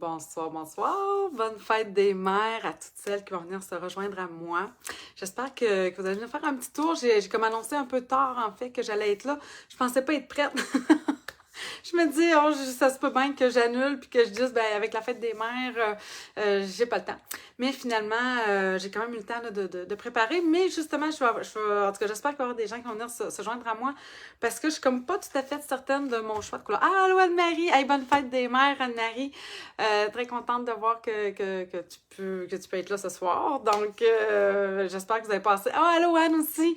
Bonsoir, bonsoir. Bonne fête des mères à toutes celles qui vont venir se rejoindre à moi. J'espère que vous allez venir faire un petit tour. J'ai comme annoncé un peu tard, en fait, que j'allais être là. Je pensais pas être prête. Je me dis, oh, ça se peut bien que j'annule puis que je dise, ben, avec la fête des mères, j'ai pas le temps. Mais finalement, j'ai quand même eu le temps là, de préparer. Mais justement, en tout cas, j'espère qu'il va y avoir des gens qui vont venir se joindre à moi parce que je suis comme pas tout à fait certaine de mon choix de couleur. Ah, allô Anne-Marie! Hey, bonne fête des mères, Anne-Marie! Très contente de voir que tu peux être là ce soir. Donc, j'espère que vous avez passé. Oh, allô Anne aussi!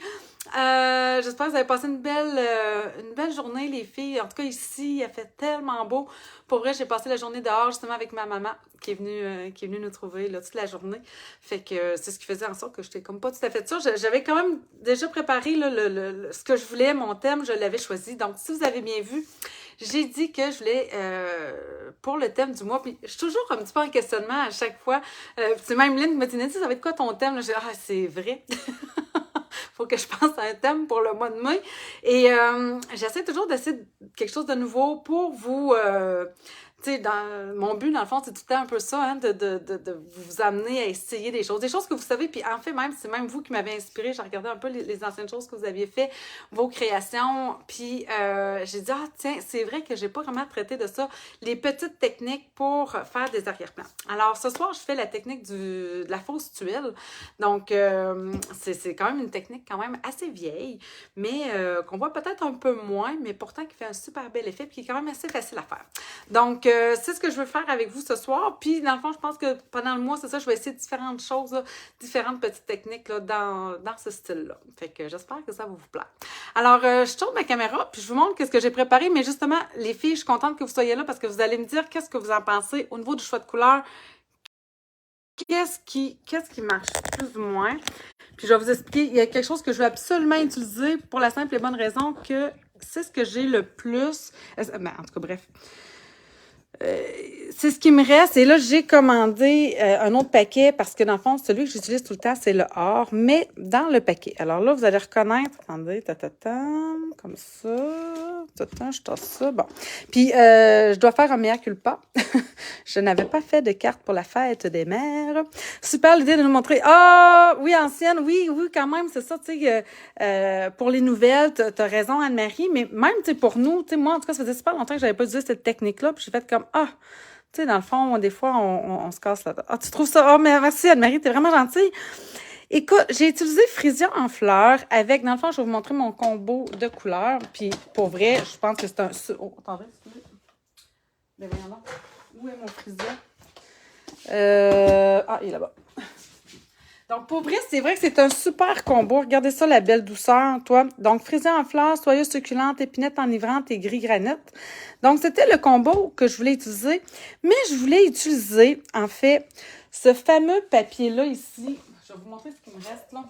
J'espère que vous avez passé une belle journée, les filles. En tout cas, ici, il a fait tellement beau. Pour vrai, j'ai passé la journée dehors, justement, avec ma maman, qui est venue nous trouver, là, toute la journée. Fait que c'est ce qui faisait en sorte que j'étais comme pas tout à fait sûre. J'avais quand même déjà préparé, là, ce que je voulais, mon thème, je l'avais choisi. Donc, si vous avez bien vu, j'ai dit que je voulais, pour le thème du mois, puis je suis toujours un petit peu en questionnement à chaque fois. C'est même Lynn qui m'a dit, Nancy, ça va être quoi ton thème? Là, j'ai dit, ah, c'est vrai. Faut que je pense à un thème pour le mois de mai. Et j'essaie toujours d'essayer quelque chose de nouveau pour vous. Tu sais, mon but, dans le fond, c'est tout le temps un peu ça, hein, de vous amener à essayer des choses que vous savez. Puis en fait, même, c'est même vous qui m'avez inspiré. J'ai regardé un peu les anciennes choses que vous aviez fait, vos créations. Puis j'ai dit, ah, tiens, c'est vrai que j'ai pas vraiment traité de ça. Les petites techniques pour faire des arrière-plans. Alors, ce soir, je fais la technique de la fausse tuile. Donc, c'est quand même une technique quand même assez vieille, mais qu'on voit peut-être un peu moins, mais pourtant qui fait un super bel effet et qui est quand même assez facile à faire. Donc, c'est ce que je veux faire avec vous ce soir. Puis, dans le fond, je pense que pendant le mois, c'est ça, je vais essayer différentes choses, là, différentes petites techniques là, dans ce style-là. Fait que j'espère que ça va vous plaire. Alors, je tourne ma caméra, puis je vous montre ce que j'ai préparé. Mais justement, les filles, je suis contente que vous soyez là parce que vous allez me dire qu'est-ce que vous en pensez au niveau du choix de couleur. Qu'est-ce qui marche plus ou moins. Puis je vais vous expliquer, il y a quelque chose que je veux absolument utiliser pour la simple et bonne raison que c'est ce que j'ai le plus. Ben, en tout cas, bref. C'est ce qui me reste. Et là, j'ai commandé un autre paquet parce que dans le fond, celui que j'utilise tout le temps, c'est le or, mais dans le paquet. Alors là, vous allez reconnaître. Attendez, comme ça. Je tasse ça. Bon. Puis, je dois faire un mea culpa. Je n'avais pas fait de carte pour la fête des mères. Super l'idée de nous montrer. Ah, oui, ancienne, oui, quand même, c'est ça, tu sais, pour les nouvelles, t'as raison, Anne-Marie, mais même, tu sais, pour nous, tu sais, moi, en tout cas, ça faisait super longtemps que j'avais pas utilisé cette technique-là, puis j'ai fait comme, tu sais, dans le fond, des fois, on se casse là. Ah, tu trouves ça? Oh, mais merci, Anne-Marie, t'es vraiment gentille. Écoute, j'ai utilisé Frisia en fleurs avec, dans le fond, je vais vous montrer mon combo de couleurs, puis pour vrai, je pense que c'est un... Oh, attendez, excusez. Ben, voyons donc. Où est mon Frisia? Il est là-bas. Donc, pour vrai, c'est vrai que c'est un super combo. Regardez ça, la belle douceur, toi. Donc, Frisia en fleurs, soyeuse succulente, épinette enivrante et gris granit. Donc, c'était le combo que je voulais utiliser. Mais je voulais utiliser, en fait, ce fameux papier-là ici. Je vais vous montrer ce qui me reste, là.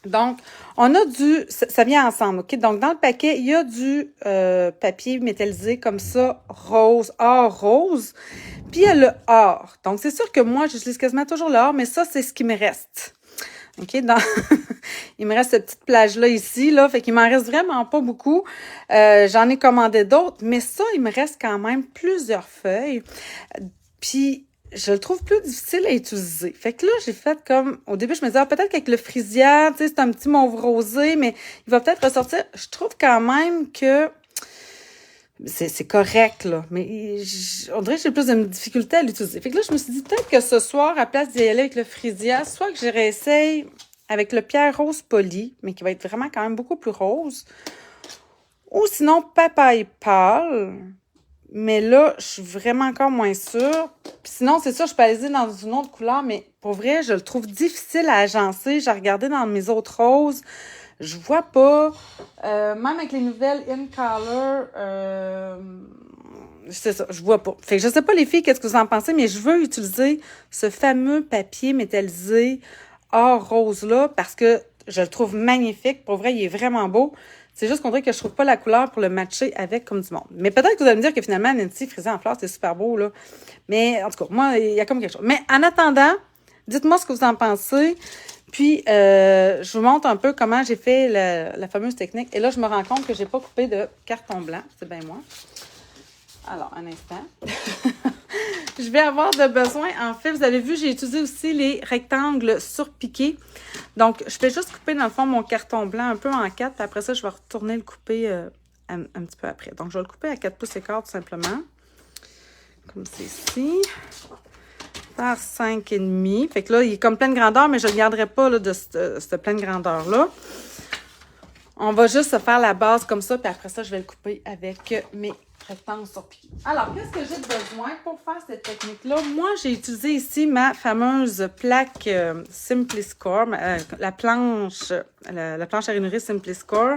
Donc, on a ça vient ensemble, OK? Donc, dans le paquet, il y a du papier métallisé comme ça, rose, or rose. Puis, il y a le or. Donc, c'est sûr que moi, j'utilise quasiment toujours le or, mais ça, c'est ce qui me reste. OK? Il me reste cette petite plage-là ici, là. Fait qu'il m'en reste vraiment pas beaucoup. J'en ai commandé d'autres, mais ça, il me reste quand même plusieurs feuilles. Puis, je le trouve plus difficile à utiliser. Fait que là, j'ai fait comme... Au début, je me disais, peut-être qu'avec le frisia, tu sais, c'est un petit mauve rosé, mais il va peut-être ressortir. Je trouve quand même que c'est correct, là. Mais on dirait que j'ai plus de difficulté à l'utiliser. Fait que là, je me suis dit, peut-être que ce soir, à place d'y aller avec le frisia, soit que je réessaye avec le pierre rose poli, mais qui va être vraiment quand même beaucoup plus rose. Ou sinon, papaye pâle. Mais là, je suis vraiment encore moins sûre. Puis sinon, c'est sûr, je peux aller dans une autre couleur, mais pour vrai, je le trouve difficile à agencer. J'ai regardé dans mes autres roses. Je vois pas. Même avec les nouvelles In Color, c'est ça, je vois pas. Fait que je sais pas, les filles, qu'est-ce que vous en pensez, mais je veux utiliser ce fameux papier métallisé or rose-là parce que je le trouve magnifique. Pour vrai, il est vraiment beau. C'est juste qu'on dirait que je trouve pas la couleur pour le matcher avec comme du monde. Mais peut-être que vous allez me dire que finalement, Nancy, Frisia en fleurs, c'est super beau, là. Mais en tout cas, moi, il y a comme quelque chose. Mais en attendant, dites-moi ce que vous en pensez. Puis, je vous montre un peu comment j'ai fait la fameuse technique. Et là, je me rends compte que j'ai pas coupé de carton blanc. C'est bien moi. Alors, un instant. je vais avoir de besoin. En fait, vous avez vu, j'ai utilisé aussi les rectangles surpiqués. Donc, je vais juste couper, dans le fond, mon carton blanc un peu en 4. Puis après ça, je vais retourner le couper un petit peu après. Donc, je vais le couper à 4 pouces et quart, tout simplement. Comme c'est ici. Par 5,5. Fait que là, il est comme pleine grandeur, mais je ne le garderai pas là, de cette pleine grandeur-là. On va juste se faire la base comme ça, puis après ça, je vais le couper avec mes rectangles surpiqués. Alors, qu'est-ce que j'ai besoin pour faire cette technique-là? Moi, j'ai utilisé ici ma fameuse plaque Simpliscore, la planche à ranurer Simpliscore.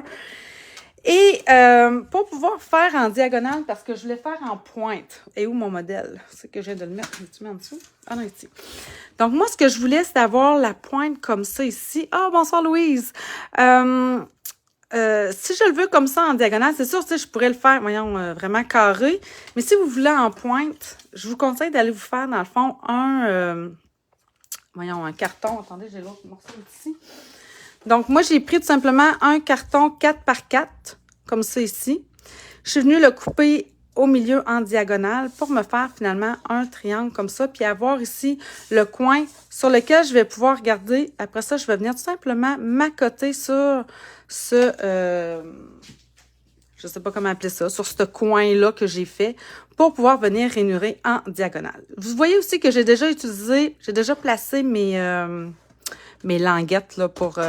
Et pour pouvoir faire en diagonale, parce que je voulais faire en pointe. Et où mon modèle? C'est que je viens de le mettre. Tu mets en dessous? Ah non, ici. Donc, moi, ce que je voulais, c'est avoir la pointe comme ça ici. Ah, bonsoir Louise! Si je le veux comme ça en diagonale, c'est sûr, tu sais, je pourrais le faire, voyons, vraiment carré. Mais si vous voulez en pointe, je vous conseille d'aller vous faire, dans le fond, un carton. Attendez, j'ai l'autre morceau ici. Donc, moi, j'ai pris tout simplement un carton 4 par 4, comme ça ici. Je suis venue le couper au milieu en diagonale pour me faire finalement un triangle comme ça, puis avoir ici le coin sur lequel je vais pouvoir regarder. Après ça, je vais venir tout simplement m'accoter sur ce, je ne sais pas comment appeler ça, sur ce coin-là que j'ai fait pour pouvoir venir rainurer en diagonale. Vous voyez aussi que j'ai déjà placé mes languettes là, pour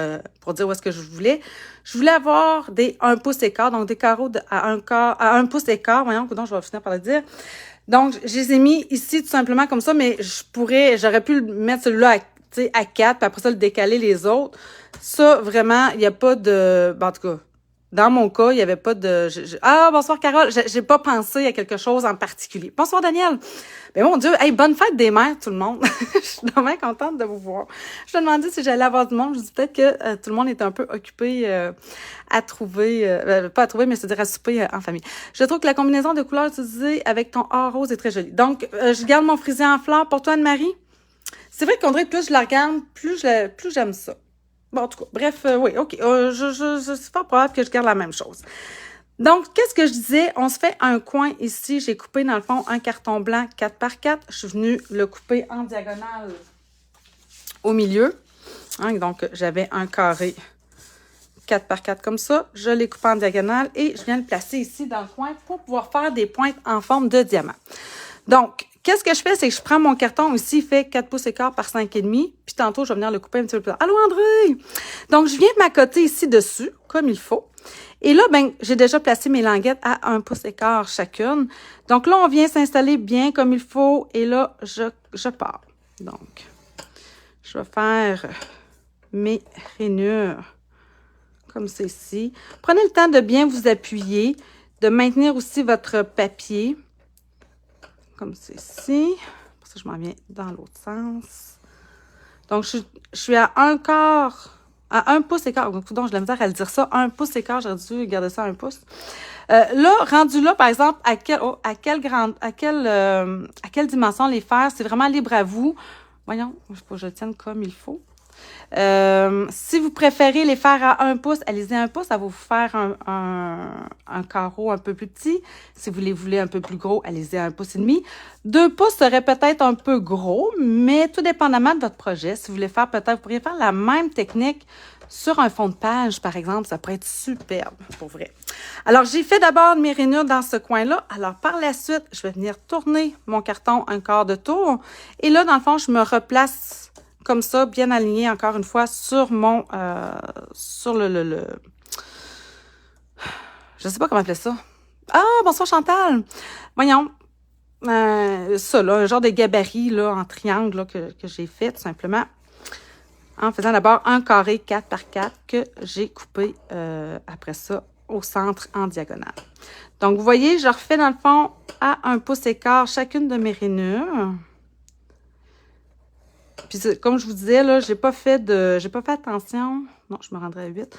dire où est-ce que je voulais. Je voulais avoir des 1 pouce et quart, donc des carreaux à 1 pouce et quart. Voyons, donc je vais finir par le dire. Donc, je les ai mis ici tout simplement comme ça, mais j'aurais pu mettre celui-là à 4, puis après ça, le décaler les autres. Ça, vraiment, il n'y a pas de... En tout cas, dans mon cas, il n'y avait pas de... Ah, bonsoir Carole, j'ai pas pensé à quelque chose en particulier. Bonsoir Daniel. Ben mon Dieu, hey, bonne fête des mères tout le monde. Je suis vraiment contente de vous voir. Je me demandais si j'allais avoir du monde. Je dis peut-être que tout le monde est un peu occupé à trouver, pas à trouver, mais c'est-à-dire à souper en famille. Je trouve que la combinaison de couleurs utilisée avec ton or rose est très jolie. Donc, je garde mon frisé en fleurs pour toi, Anne-Marie. C'est vrai qu'on dirait plus je la regarde, plus j'aime ça. Bon, en tout cas, bref, oui, OK. C'est pas probable que je garde la même chose. Donc, qu'est-ce que je disais? On se fait un coin ici. J'ai coupé, dans le fond, un carton blanc 4 par 4. Je suis venue le couper en diagonale au milieu. Hein, donc, j'avais un carré 4 par 4 comme ça. Je l'ai coupé en diagonale et je viens le placer ici dans le coin pour pouvoir faire des pointes en forme de diamant. Donc, qu'est-ce que je fais? C'est que je prends mon carton ici, il fait 4 pouces et quart par 5,5. Puis tantôt, je vais venir le couper un petit peu plus tard. Allô, André! Donc, je viens m'accoter ici dessus, comme il faut. Et là, ben, j'ai déjà placé mes languettes à 1 pouce et quart chacune. Donc là, on vient s'installer bien comme il faut. Et là, je pars. Donc, je vais faire mes rainures comme ceci. Prenez le temps de bien vous appuyer, de maintenir aussi votre papier comme ceci. Pour ça, je m'en viens dans l'autre sens. Donc, je suis à 1 quart... À 1 pouce et quart. Donc, j'ai de la misère à le dire ça. 1 pouce et quart, j'aurais dû garder ça à 1 pouce. Là, rendu là, par exemple, à quelle dimension les faire, c'est vraiment libre à vous. Voyons, il faut que je le tienne comme il faut. Si vous préférez les faire à 1 pouce, allez-y à 1 pouce. Ça va vous faire un carreau un peu plus petit. Si vous les voulez un peu plus gros, allez-y à 1 pouce et demi. 2 pouces serait peut-être un peu gros, mais tout dépendamment de votre projet. Si vous voulez faire peut-être, vous pourriez faire la même technique sur un fond de page, par exemple. Ça pourrait être superbe, pour vrai. Alors, j'ai fait d'abord mes rainures dans ce coin-là. Alors, par la suite, je vais venir tourner mon carton un quart de tour. Et là, dans le fond, je me replace comme ça, bien aligné encore une fois sur mon, sur le je sais pas comment appeler ça. Ah, bonsoir Chantal! Voyons, ça là, un genre de gabarit là, en triangle là, que j'ai fait tout simplement. En faisant d'abord un carré 4 par 4 que j'ai coupé après ça au centre en diagonale. Donc, vous voyez, je refais dans le fond à 1 pouce et quart chacune de mes rainures. Puis, comme je vous disais, là, j'ai pas fait attention, non, je me rendrai à 8,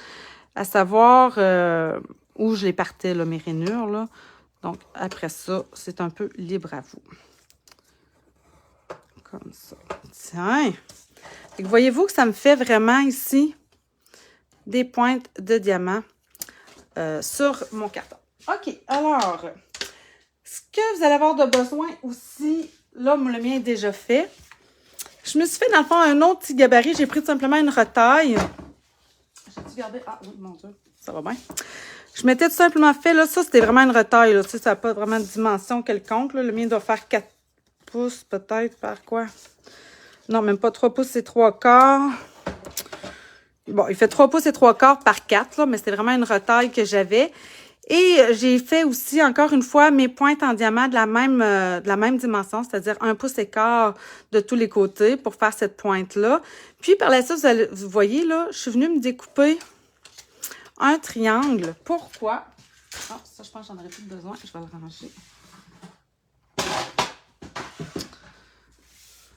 à savoir où je les partais, là, mes rainures, là. Donc, après ça, c'est un peu libre à vous. Comme ça. Tiens! Et voyez-vous que ça me fait vraiment ici des pointes de diamant sur mon carton. OK, alors, ce que vous allez avoir de besoin aussi là, le mien est déjà fait. Je me suis fait, dans le fond, un autre petit gabarit. J'ai pris tout simplement une retaille. J'ai-tu gardé? Ah oui, mon Dieu, ça va bien. Je m'étais tout simplement fait, là, ça, c'était vraiment une retaille, là. Tu sais, ça n'a pas vraiment de dimension quelconque, là. Le mien doit faire 4 pouces, peut-être, par quoi? Non, même pas 3 pouces, c'est 3/4. Bon, il fait 3 pouces et 3/4 par 4, là, mais c'était vraiment une retaille que j'avais. Et j'ai fait aussi, encore une fois, mes pointes en diamant de la même dimension, c'est-à-dire 1 pouce et quart de tous les côtés pour faire cette pointe-là. Puis, par la suite, vous voyez, là, je suis venue me découper un triangle. Pourquoi? Ah, ça, je pense que j'en aurais plus besoin. Je vais le ranger.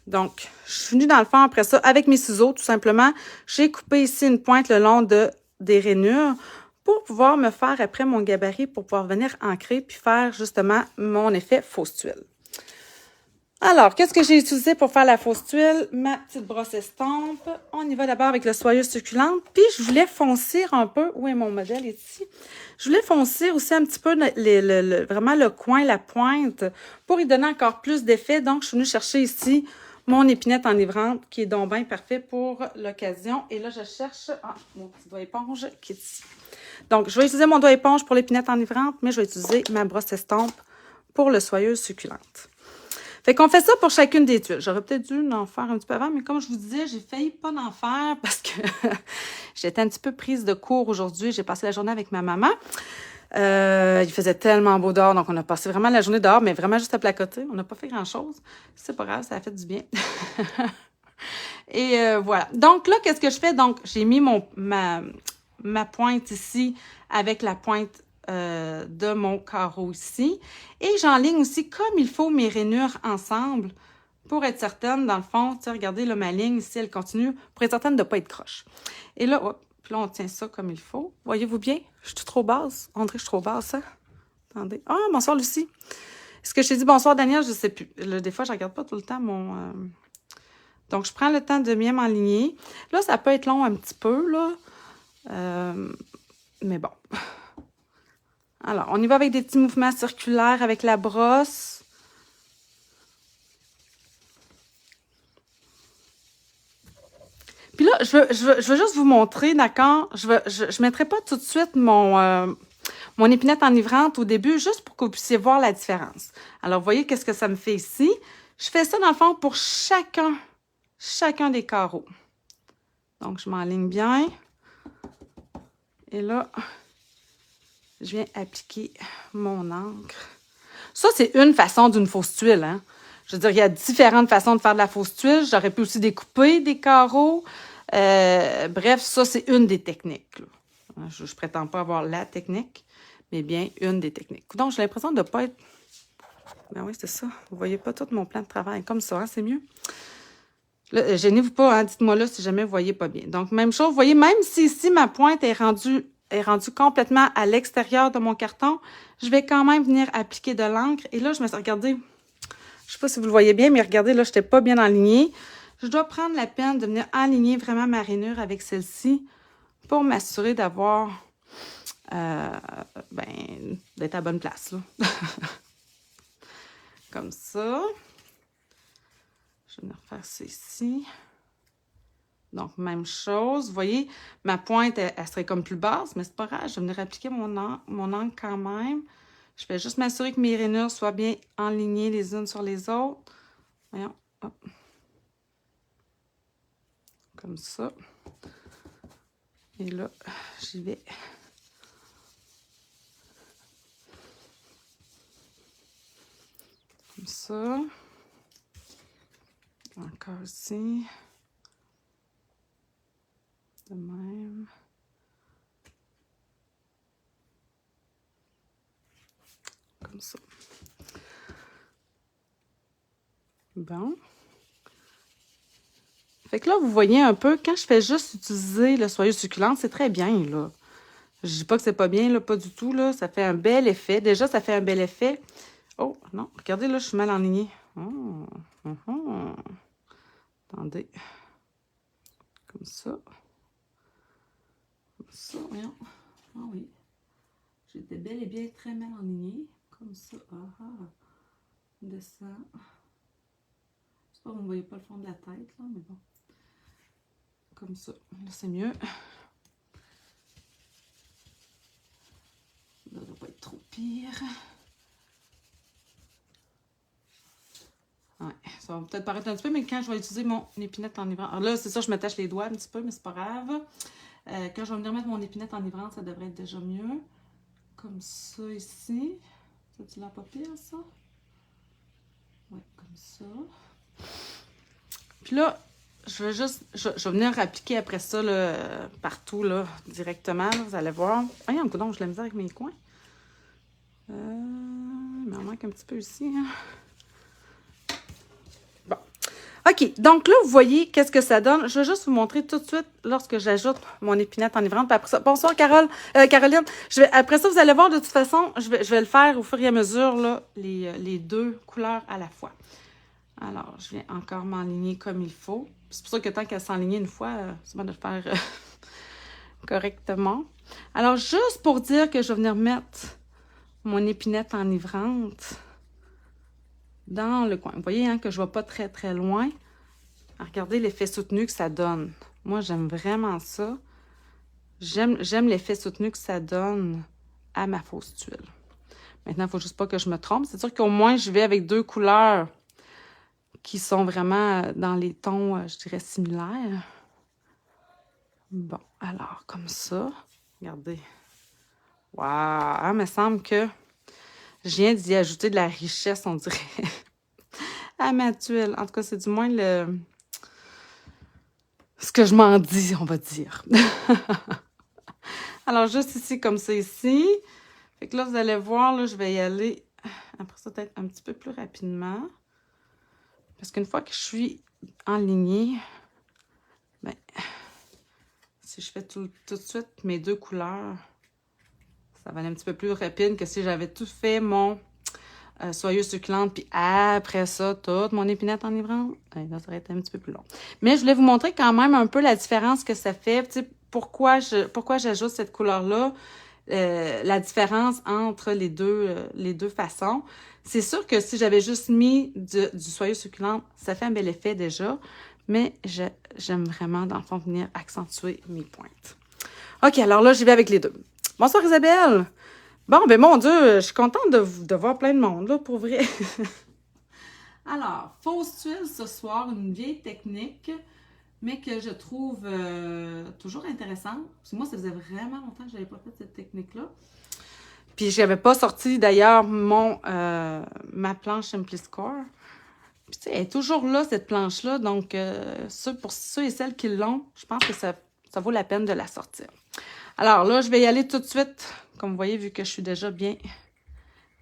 Donc, je suis venue dans le fond après ça avec mes ciseaux, tout simplement. J'ai coupé ici une pointe le long des rainures pour pouvoir me faire après mon gabarit pour pouvoir venir ancrer puis faire justement mon effet fausse tuile. Alors, qu'est-ce que j'ai utilisé pour faire la fausse tuile? Ma petite brosse estampe. On y va d'abord avec le soyeuse succulente. Puis, je voulais foncir un peu. Où est mon modèle ici? Je voulais foncir aussi un petit peu vraiment le coin, la pointe, pour y donner encore plus d'effet. Donc, je suis venue chercher ici mon épinette enivrante, qui est donc bien parfait pour l'occasion. Et là, je cherche mon petit doigt éponge qui est ici. Donc, je vais utiliser mon doigt éponge pour l'épinette enivrante, mais je vais utiliser ma brosse estampe pour le soyeuse succulente. Fait qu'on fait ça pour chacune des tuiles. J'aurais peut-être dû en faire un petit peu avant, mais comme je vous disais, j'ai failli pas en faire parce que j'étais un petit peu prise de cours aujourd'hui. J'ai passé la journée avec ma maman. Il faisait tellement beau dehors, donc on a passé vraiment la journée dehors, mais vraiment juste à placoter. On n'a pas fait grand-chose. C'est pas grave, ça a fait du bien. Et voilà. Donc là, qu'est-ce que je fais? Donc, j'ai mis ma pointe ici avec la pointe de mon carreau ici. Et j'enligne aussi comme il faut mes rainures ensemble pour être certaine, dans le fond, tu sais, regardez là, ma ligne ici, elle continue, pour être certaine de ne pas être croche. Et là, hop, puis là, on tient ça comme il faut. Voyez-vous bien? Je suis trop basse. On dirait que je suis trop basse, hein? Attendez. Ah, bonsoir, Lucie. Est-ce que je t'ai dit bonsoir, Daniel? Je ne sais plus. Là, des fois, je ne regarde pas tout le temps mon... Donc, je prends le temps de bien m'enligner. Là, ça peut être long un petit peu, là. Mais bon. Alors, on y va avec des petits mouvements circulaires avec la brosse. Puis là, je veux juste vous montrer, d'accord? Je mettrai pas tout de suite mon épinette enivrante au début, juste pour que vous puissiez voir la différence. Alors, vous voyez qu'est-ce que ça me fait ici? Je fais ça, dans le fond, pour chacun des carreaux. Donc, je m'enligne bien. Et là, je viens appliquer mon encre. Ça, c'est une façon d'une fausse tuile, hein? Je veux dire, il y a différentes façons de faire de la fausse tuile. J'aurais pu aussi découper des carreaux. Bref, ça, c'est une des techniques, là. Je ne prétends pas avoir la technique, mais bien une des techniques. Donc, j'ai l'impression de ne pas être... Ben oui, c'est ça. Vous ne voyez pas tout mon plan de travail comme ça, hein? C'est mieux. Là, gênez-vous pas, hein? Dites-moi là si jamais vous ne voyez pas bien. Donc, même chose, vous voyez, même si ici, ma pointe est rendue complètement à l'extérieur de mon carton, je vais quand même venir appliquer de l'encre. Et là, je me suis regardée, je ne sais pas si vous le voyez bien, mais regardez, là, je n'étais pas bien alignée. Je dois prendre la peine de venir aligner vraiment ma rainure avec celle-ci pour m'assurer d'avoir, d'être à la bonne place, là. Comme ça. Je vais venir faire ça ici. Donc, même chose. Vous voyez, ma pointe, elle serait comme plus basse, mais c'est pas grave. Je vais venir appliquer mon angle quand même. Je vais juste m'assurer que mes rainures soient bien enlignées les unes sur les autres. Voyons, hop. Comme ça. Et là, j'y vais. Comme ça. Encore ici. De même. Comme ça. Bon. Fait que là, vous voyez un peu, quand je fais juste utiliser le soyeuse succulente, c'est très bien, là. Je dis pas que c'est pas bien, là, pas du tout, là. Ça fait un bel effet. Déjà, ça fait un bel effet. Oh, non, regardez, là, je suis mal enlignée. Oh, Attendez. Comme ça. Comme ça, voyons. Ah oui. J'étais bel et bien très mal enlignée. Comme ça. Descend. pas, vous ne voyez pas le fond de la tête, là, mais bon. Comme ça. Là, c'est mieux. Là, ça ne doit pas être trop pire. Ouais, ça va peut-être paraître un petit peu, mais quand je vais utiliser mon épinette enivrante... Alors là, c'est ça, je m'attache les doigts un petit peu, mais c'est pas grave. Quand je vais venir mettre mon épinette enivrante, ça devrait être déjà mieux. Comme ça, ici. Ça, tu l'as pas pire, ça? Ouais, comme ça. Puis là, je vais venir appliquer après ça, là, partout, là, directement, là, vous allez voir. Ah, il y a un coup je la misère avec mes coins. Il m'en manque un petit peu ici, hein. Bon. OK, donc là, vous voyez qu'est-ce que ça donne. Je vais juste vous montrer tout de suite lorsque j'ajoute mon épinette enivrante. Puis après ça, bonsoir Caroline. Après ça, vous allez voir, de toute façon, je vais le faire au fur et à mesure, là, les deux couleurs à la fois. Alors, je viens encore m'enligner comme il faut. C'est pour ça que tant qu'à s'enligner une fois, c'est bon de le faire correctement. Alors, juste pour dire que je vais venir mettre mon épinette enivrante dans le coin. Vous voyez hein, que je ne vais pas très, très loin. Regardez l'effet soutenu que ça donne. Moi, j'aime vraiment ça. J'aime l'effet soutenu que ça donne à ma fausse tuile. Maintenant, il ne faut juste pas que je me trompe. C'est sûr qu'au moins, je vais avec deux couleurs qui sont vraiment dans les tons, je dirais, similaires. Bon, alors, comme ça. Regardez. Waouh! Hein, il me semble que je viens d'y ajouter de la richesse, on dirait, à ma tuile. En tout cas, c'est du moins ce que je m'en dis, on va dire. Alors, juste ici, comme ça, ici. Fait que là, vous allez voir, là, je vais y aller, après ça, peut-être un petit peu plus rapidement. Parce qu'une fois que je suis enlignée, ben, si je fais tout de suite mes deux couleurs, ça va aller un petit peu plus rapide que si j'avais tout fait mon soyeuse succulente, puis après ça, toute mon épinette enivrante. Là, ça aurait été un petit peu plus long. Mais je voulais vous montrer quand même un peu la différence que ça fait. Tu sais, pourquoi j'ajoute cette couleur-là, la différence entre les deux façons. C'est sûr que si j'avais juste mis du soyeuse succulente, ça fait un bel effet déjà, mais j'aime vraiment, dans le fond, venir accentuer mes pointes. OK, alors là, j'y vais avec les deux. Bonsoir Isabelle! Bon, ben mon Dieu, je suis contente de voir plein de monde, là, pour vrai. Alors, fausse tuile ce soir, une vieille technique, mais que je trouve toujours intéressante. Parce que moi, ça faisait vraiment longtemps que je n'avais pas fait cette technique-là. Puis, je n'avais pas sorti, d'ailleurs, ma planche SimpliScore. Puis, tu sais, elle est toujours là, cette planche-là. Donc, pour ceux et celles qui l'ont, je pense que ça vaut la peine de la sortir. Alors là, je vais y aller tout de suite. Comme vous voyez, vu que je suis déjà bien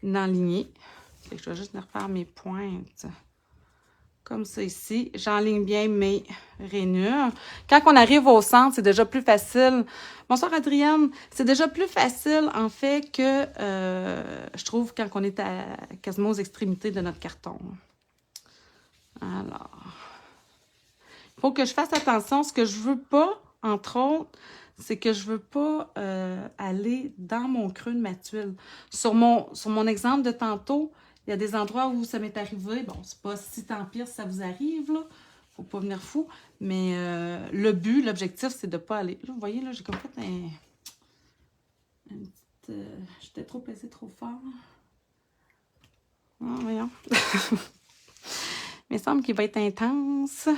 enlignée. Je vais juste venir faire mes pointes. Comme ça ici. J'enligne bien mes rainures. Quand on arrive au centre, c'est déjà plus facile. Bonsoir Adrienne. C'est déjà plus facile, en fait, que je trouve quand on est quasiment aux extrémités de notre carton. Alors, il faut que je fasse attention. Ce que je veux pas, entre autres, c'est que je veux pas aller dans mon creux de ma tuile. Sur mon exemple de tantôt, il y a des endroits où ça m'est arrivé. Bon, c'est pas si tant pire si ça vous arrive, là. Faut pas venir fou. Mais l'objectif, c'est de pas aller. Là, vous voyez, là, j'ai comme fait un petit... j'étais trop pesée trop fort. Ah, voyons. Il me semble qu'il va être intense.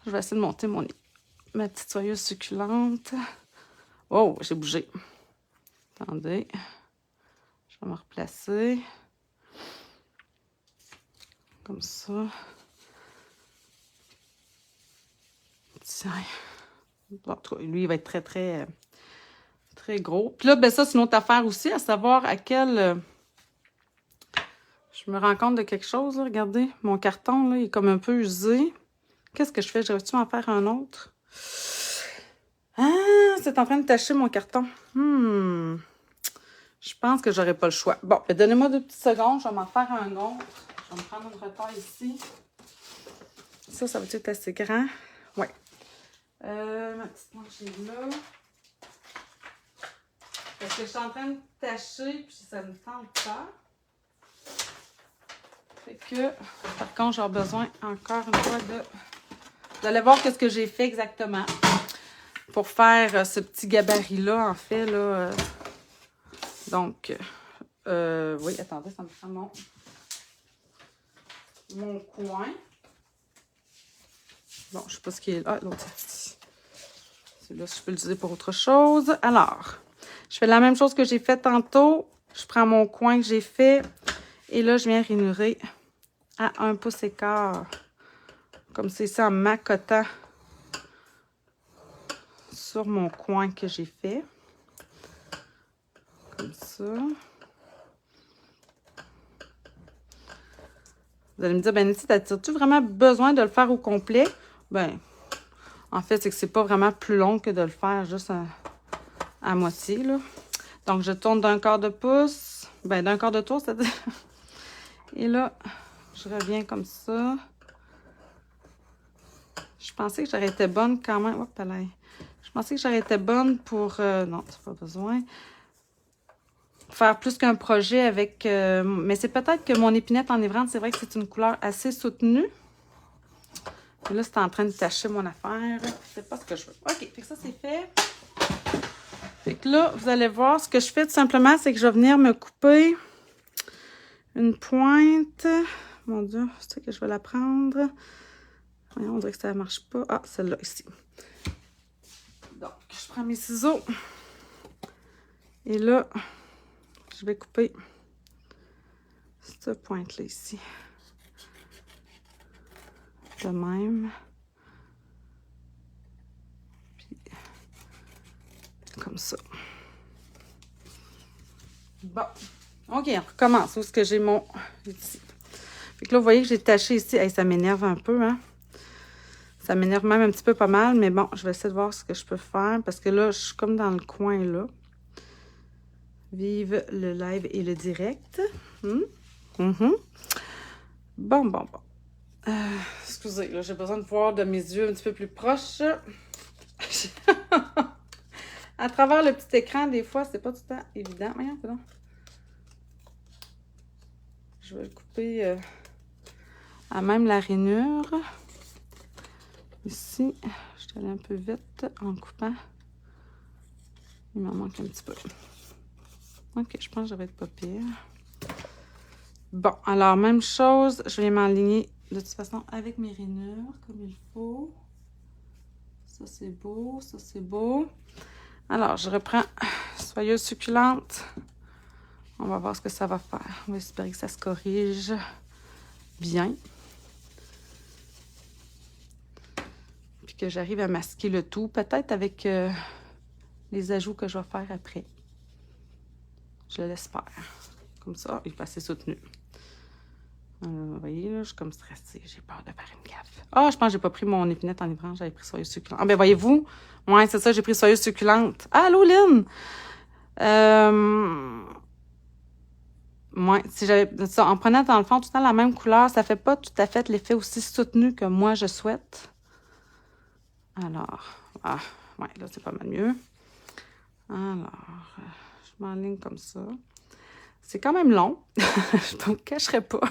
Je vais essayer de monter ma petite soyeuse succulente. Oh, j'ai bougé. Attendez. Je vais me replacer. Comme ça. Tiens. En tout cas, lui, il va être très, très, très gros. Puis là, ben ça, c'est une autre affaire aussi, à savoir à quel... Je me rends compte de quelque chose, là. Regardez, mon carton, là, il est comme un peu usé. Qu'est-ce que je fais? J'aurais-tu en faire un autre? Ah, c'est en train de tacher mon carton. Je pense que j'aurais pas le choix. Bon, ben donnez-moi 2 petites secondes. Je vais m'en faire un autre. Je vais me prendre une retard ici. Ça va être assez grand. Oui. Ma petite planche est là. Parce que je suis en train de tacher, puis ça ne me tente pas. Fait que, par contre, j'ai besoin encore une fois d'aller voir ce que j'ai fait exactement pour faire ce petit gabarit-là, en fait, là. Donc, oui, attendez, ça me prend mon coin. Bon, je sais pas ce qui est là. Ah, l'autre, c'est ici. Celui-là, je peux l'utiliser pour autre chose. Alors, je fais la même chose que j'ai fait tantôt. Je prends mon coin que j'ai fait et là, je viens ranurer à 1 pouce et quart. Comme c'est ça, en m'accotant sur mon coin que j'ai fait. Comme ça. Vous allez me dire, ben Nancy, t'as-tu vraiment besoin de le faire au complet? Ben, en fait, c'est que c'est pas vraiment plus long que de le faire juste à moitié, là. Donc, je tourne d'un quart de pouce. Ben, d'un quart de tour, c'est-à-dire. Et là, je reviens comme ça. Je pensais que j'aurais été bonne quand même. Hop là. Je pensais que j'aurais été bonne pour... non, c'est pas besoin. Faire plus qu'un projet avec... mais c'est peut-être que mon épinette enivrante, c'est vrai que c'est une couleur assez soutenue. Et là, c'est en train de tacher mon affaire. C'est pas ce que je veux. OK, fait que ça, c'est fait. Fait que là, vous allez voir, ce que je fais tout simplement, c'est que je vais venir me couper une pointe. Mon Dieu, c'est que je vais la prendre. Voyons, on dirait que ça ne marche pas. Ah, celle-là, ici. Donc, je prends mes ciseaux. Et là, je vais couper cette pointe-là ici. De même. Puis, comme ça. Bon. OK, on recommence. Où est-ce que j'ai mon... Ici. Fait que là, vous voyez que j'ai taché ici. Hey, ça m'énerve un peu, hein? Ça m'énerve même un petit peu pas mal, mais bon, je vais essayer de voir ce que je peux faire parce que là, je suis comme dans le coin, là. Vive le live et le direct. Bon. Excusez, là, j'ai besoin de voir de mes yeux un petit peu plus proches. À travers le petit écran, des fois, c'est pas tout le temps évident. Voyons, pardon. Je vais le couper à même la rainure. Ici, je suis allée un peu vite en coupant. Il m'en manque un petit peu. OK, je pense que ça va être pas pire. Bon, alors, même chose, je vais m'enligner de toute façon avec mes rainures, comme il faut. Ça, c'est beau, ça, c'est beau. Alors, je reprends Soyeuse succulente. On va voir ce que ça va faire. On va espérer que ça se corrige bien. Puis que j'arrive à masquer le tout, peut-être avec les ajouts que je vais faire après. Je l'espère. Comme ça, il est assez soutenu. Vous voyez, là, je suis comme stressée. J'ai peur de faire une gaffe. Ah, je pense que j'ai pas pris mon épinette enivrante. J'avais pris soyeuse succulente. Ah, ben voyez-vous. Ouais, c'est ça, j'ai pris soyeuse succulente. Ah, allô, Lynn! Ouais, si j'avais ça, en prenant dans le fond tout le temps la même couleur, ça fait pas tout à fait l'effet aussi soutenu que moi je souhaite. Alors, ouais, là, c'est pas mal mieux. Alors, je m'enligne comme ça. C'est quand même long. Je ne vous cacherai pas.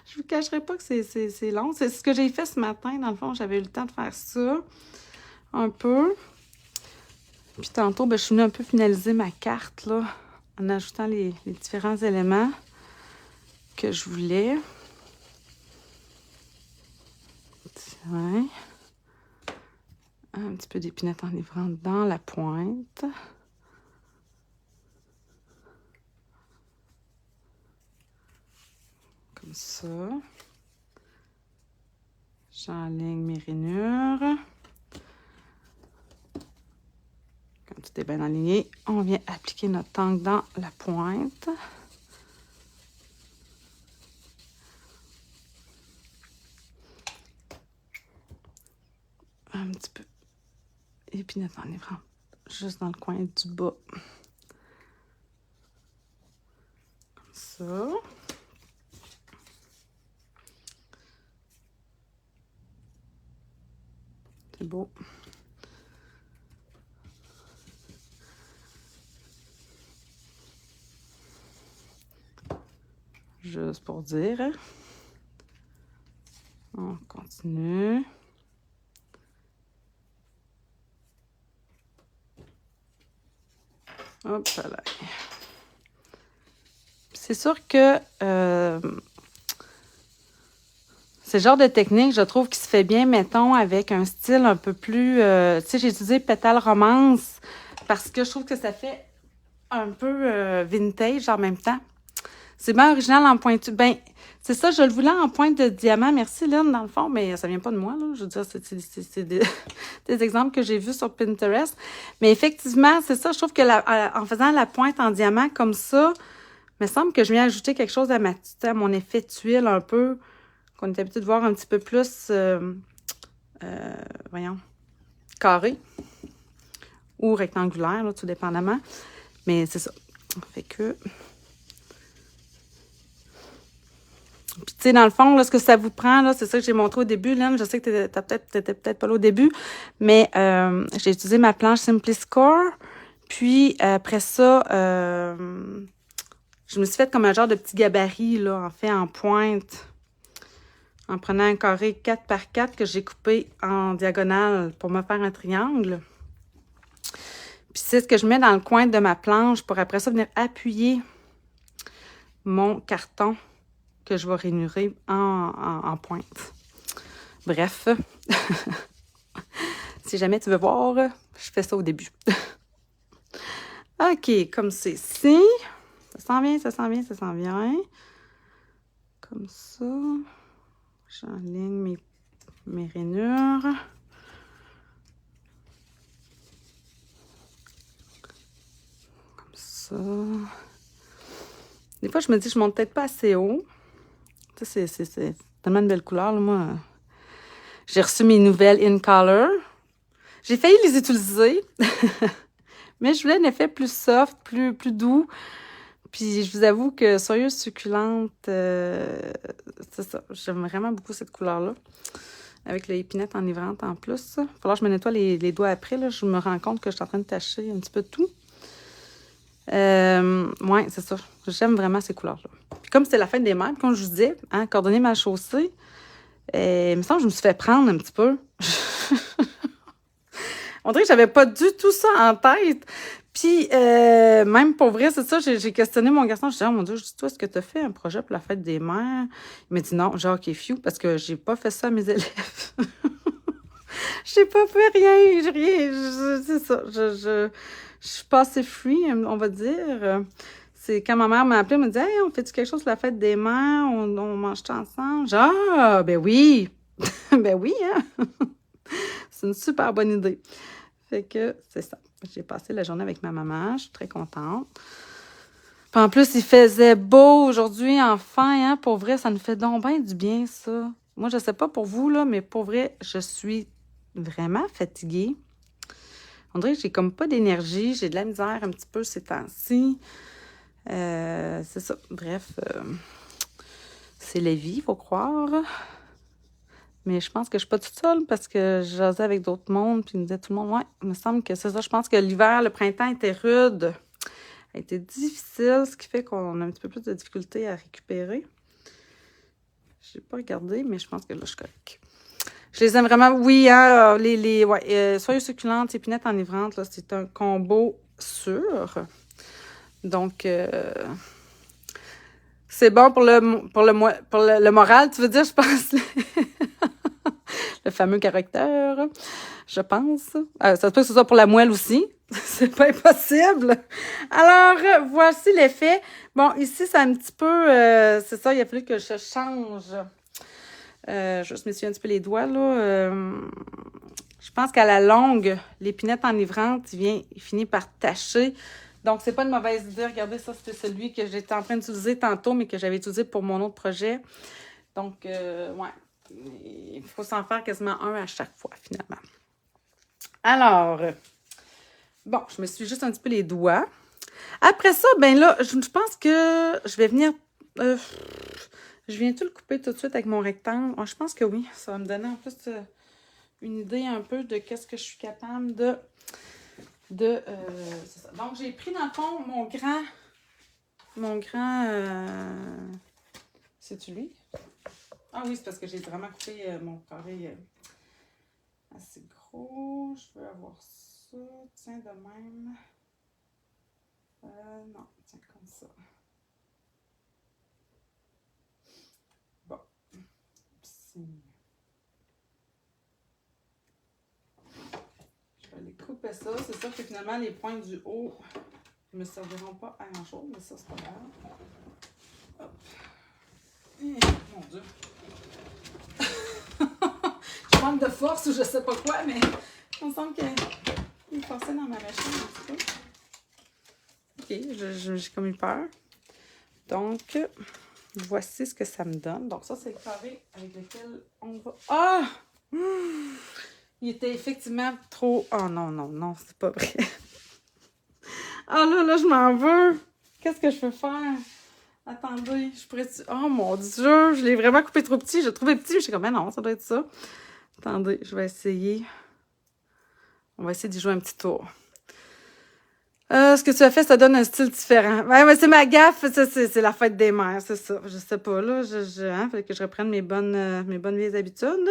Je vous cacherai pas que c'est long. C'est ce que j'ai fait ce matin. Dans le fond, j'avais eu le temps de faire ça un peu. Puis tantôt, ben, je suis venue un peu finaliser ma carte, là, en ajoutant les différents éléments que je voulais. Ouais. Un petit peu d'épinette enivrante dans la pointe. Comme ça. J'enligne mes rainures. Quand tout est bien aligné, on vient appliquer notre angle dans la pointe. Un petit peu épinette enivrante juste dans le coin du bas. Comme ça. C'est beau. juste pour dire. On continue. Hop là. C'est sûr que c'est le genre de technique, je trouve, qui se fait bien, mettons, avec un style un peu plus... tu sais, j'ai utilisé Pétale Romance parce que je trouve que ça fait un peu vintage en même temps. C'est bien original en pointu. Ben, c'est ça, je le voulais en pointe de diamant. Merci, Lynn, dans le fond, mais ça vient pas de moi, là. Je veux dire, c'est des exemples que j'ai vus sur Pinterest. Mais effectivement, c'est ça, je trouve que en faisant la pointe en diamant comme ça, il me semble que je viens ajouter quelque chose à mon effet tuile un peu, qu'on est habitué de voir un petit peu plus, voyons, carré ou rectangulaire, là, tout dépendamment. Mais c'est ça. Fait que... Puis, tu sais, dans le fond, là, ce que ça vous prend, là, c'est ça que j'ai montré au début, Lynn. Je sais que t'étais peut-être pas là au début, mais j'ai utilisé ma planche Simply Score. Puis, après ça, je me suis fait comme un genre de petit gabarit, là, en fait, en pointe, en prenant un carré 4 par 4 que j'ai coupé en diagonale pour me faire un triangle. Puis, c'est ce que je mets dans le coin de ma planche pour après ça venir appuyer mon carton que je vais rainurer en pointe. Bref, si jamais tu veux voir, je fais ça au début. OK, comme c'est ici. Ça s'en vient, ça s'en vient, ça s'en vient. Comme ça. J'enligne mes rainures. Comme ça. Des fois, je me dis, je monte peut-être pas assez haut. C'est tellement de belles couleurs, là, moi. J'ai reçu mes nouvelles In Color. J'ai failli les utiliser. Mais je voulais un effet plus soft, plus doux. Puis je vous avoue que Soyeuse Succulente, c'est ça. J'aime vraiment beaucoup cette couleur-là. Avec l'épinette enivrante en plus. Il va falloir que je me nettoie les doigts après. Là. Je me rends compte que je suis en train de tacher un petit peu tout. Ouais, c'est ça. J'aime vraiment ces couleurs-là. Puis comme c'était la fête des mères, comme je vous disais, hein, coordonner ma chaussée, il me semble que je me suis fait prendre un petit peu. On dirait que j'avais pas du tout ça en tête. Puis, même pour vrai, c'est ça, j'ai questionné mon garçon. Je dis, oh mon Dieu, je dis, toi, est-ce que tu as fait un projet pour la fête des mères? Il m'a dit non, genre, OK, few, parce que j'ai pas fait ça à mes élèves. J'ai pas fait rien, j'ai rien. C'est ça, je suis pas assez free, on va dire. C'est quand ma mère m'a appelé, elle m'a dit, hey, on fait-tu quelque chose pour la fête des mères? On mange tout ensemble? Genre, ah, ben oui! Ben oui, hein? C'est une super bonne idée. Fait que c'est ça. J'ai passé la journée avec ma maman. Je suis très contente. Puis en plus, il faisait beau aujourd'hui, enfin. Hein? Pour vrai, ça nous fait donc bien du bien, ça. Moi, je sais pas pour vous, là, mais pour vrai, je suis vraiment fatiguée. On dirait que j'ai comme pas d'énergie. J'ai de la misère un petit peu ces temps-ci. C'est ça. Bref, c'est la vie, il faut croire. Mais je pense que je suis pas toute seule parce que je jasais avec d'autres mondes puis ils me disaient tout le monde, ouais, il me semble que c'est ça. Je pense que l'hiver, le printemps était rude, a été difficile, ce qui fait qu'on a un petit peu plus de difficulté à récupérer. Je n'ai pas regardé, mais je pense que là, je suis correcte. Je les aime vraiment. Oui, hein, soyez succulentes, épinettes enivrantes, là, c'est un combo sûr. Donc, c'est bon pour le moral, tu veux dire, je pense. Le fameux caractère, je pense. Ça se peut que ce soit pour la moelle aussi. C'est pas impossible. Alors, voici l'effet. Bon, ici, c'est un petit peu... c'est ça, il a fallu que je change. Je me suis un petit peu les doigts, là. Je pense qu'à la longue, l'épinette enivrante, il finit par tacher. Donc, c'est pas une mauvaise idée. Regardez, ça, c'était celui que j'étais en train d'utiliser tantôt, mais que j'avais utilisé pour mon autre projet. Donc, ouais. Il faut s'en faire quasiment un à chaque fois, finalement. Alors, bon, je me suis juste un petit peu les doigts. Après ça, ben là, je pense que je vais venir... je viens tout le couper tout de suite avec mon rectangle. Je pense que oui, ça va me donner en plus une idée un peu de qu'est-ce que je suis capable de c'est ça. Donc, j'ai pris dans le fond mon grand C'est-tu lui? Ah oui, c'est parce que j'ai vraiment coupé mon carré assez gros. Je veux avoir ça. Tiens, de même. Non, tiens, comme ça. Bon. Je vais aller couper ça. C'est sûr que finalement, les points du haut ne me serviront pas à grand-chose, mais ça, c'est pas grave. Hop. Et, mon Dieu. Je manque de force ou je sais pas quoi, mais il me semble qu'il est forcé dans ma machine un petit peu. Ok, j'ai comme eu peur. Donc, voici ce que ça me donne. Donc, ça, c'est le carré avec lequel on va... Ah! Il était effectivement trop... Oh non, non, non, c'est pas vrai. Ah là, je m'en veux. Qu'est-ce que je peux faire? Attendez, je pourrais... Oh mon Dieu, je l'ai vraiment coupé trop petit. Je l'ai trouvé petit, mais je suis comme, mais non, ça doit être ça. Attendez, je vais essayer. On va essayer d'y jouer un petit tour. Ce que tu as fait, ça donne un style différent. Ouais, mais c'est ma gaffe, c'est la fête des mères, c'est ça. Je sais pas, là. Fallait que je reprenne mes bonnes vieilles habitudes.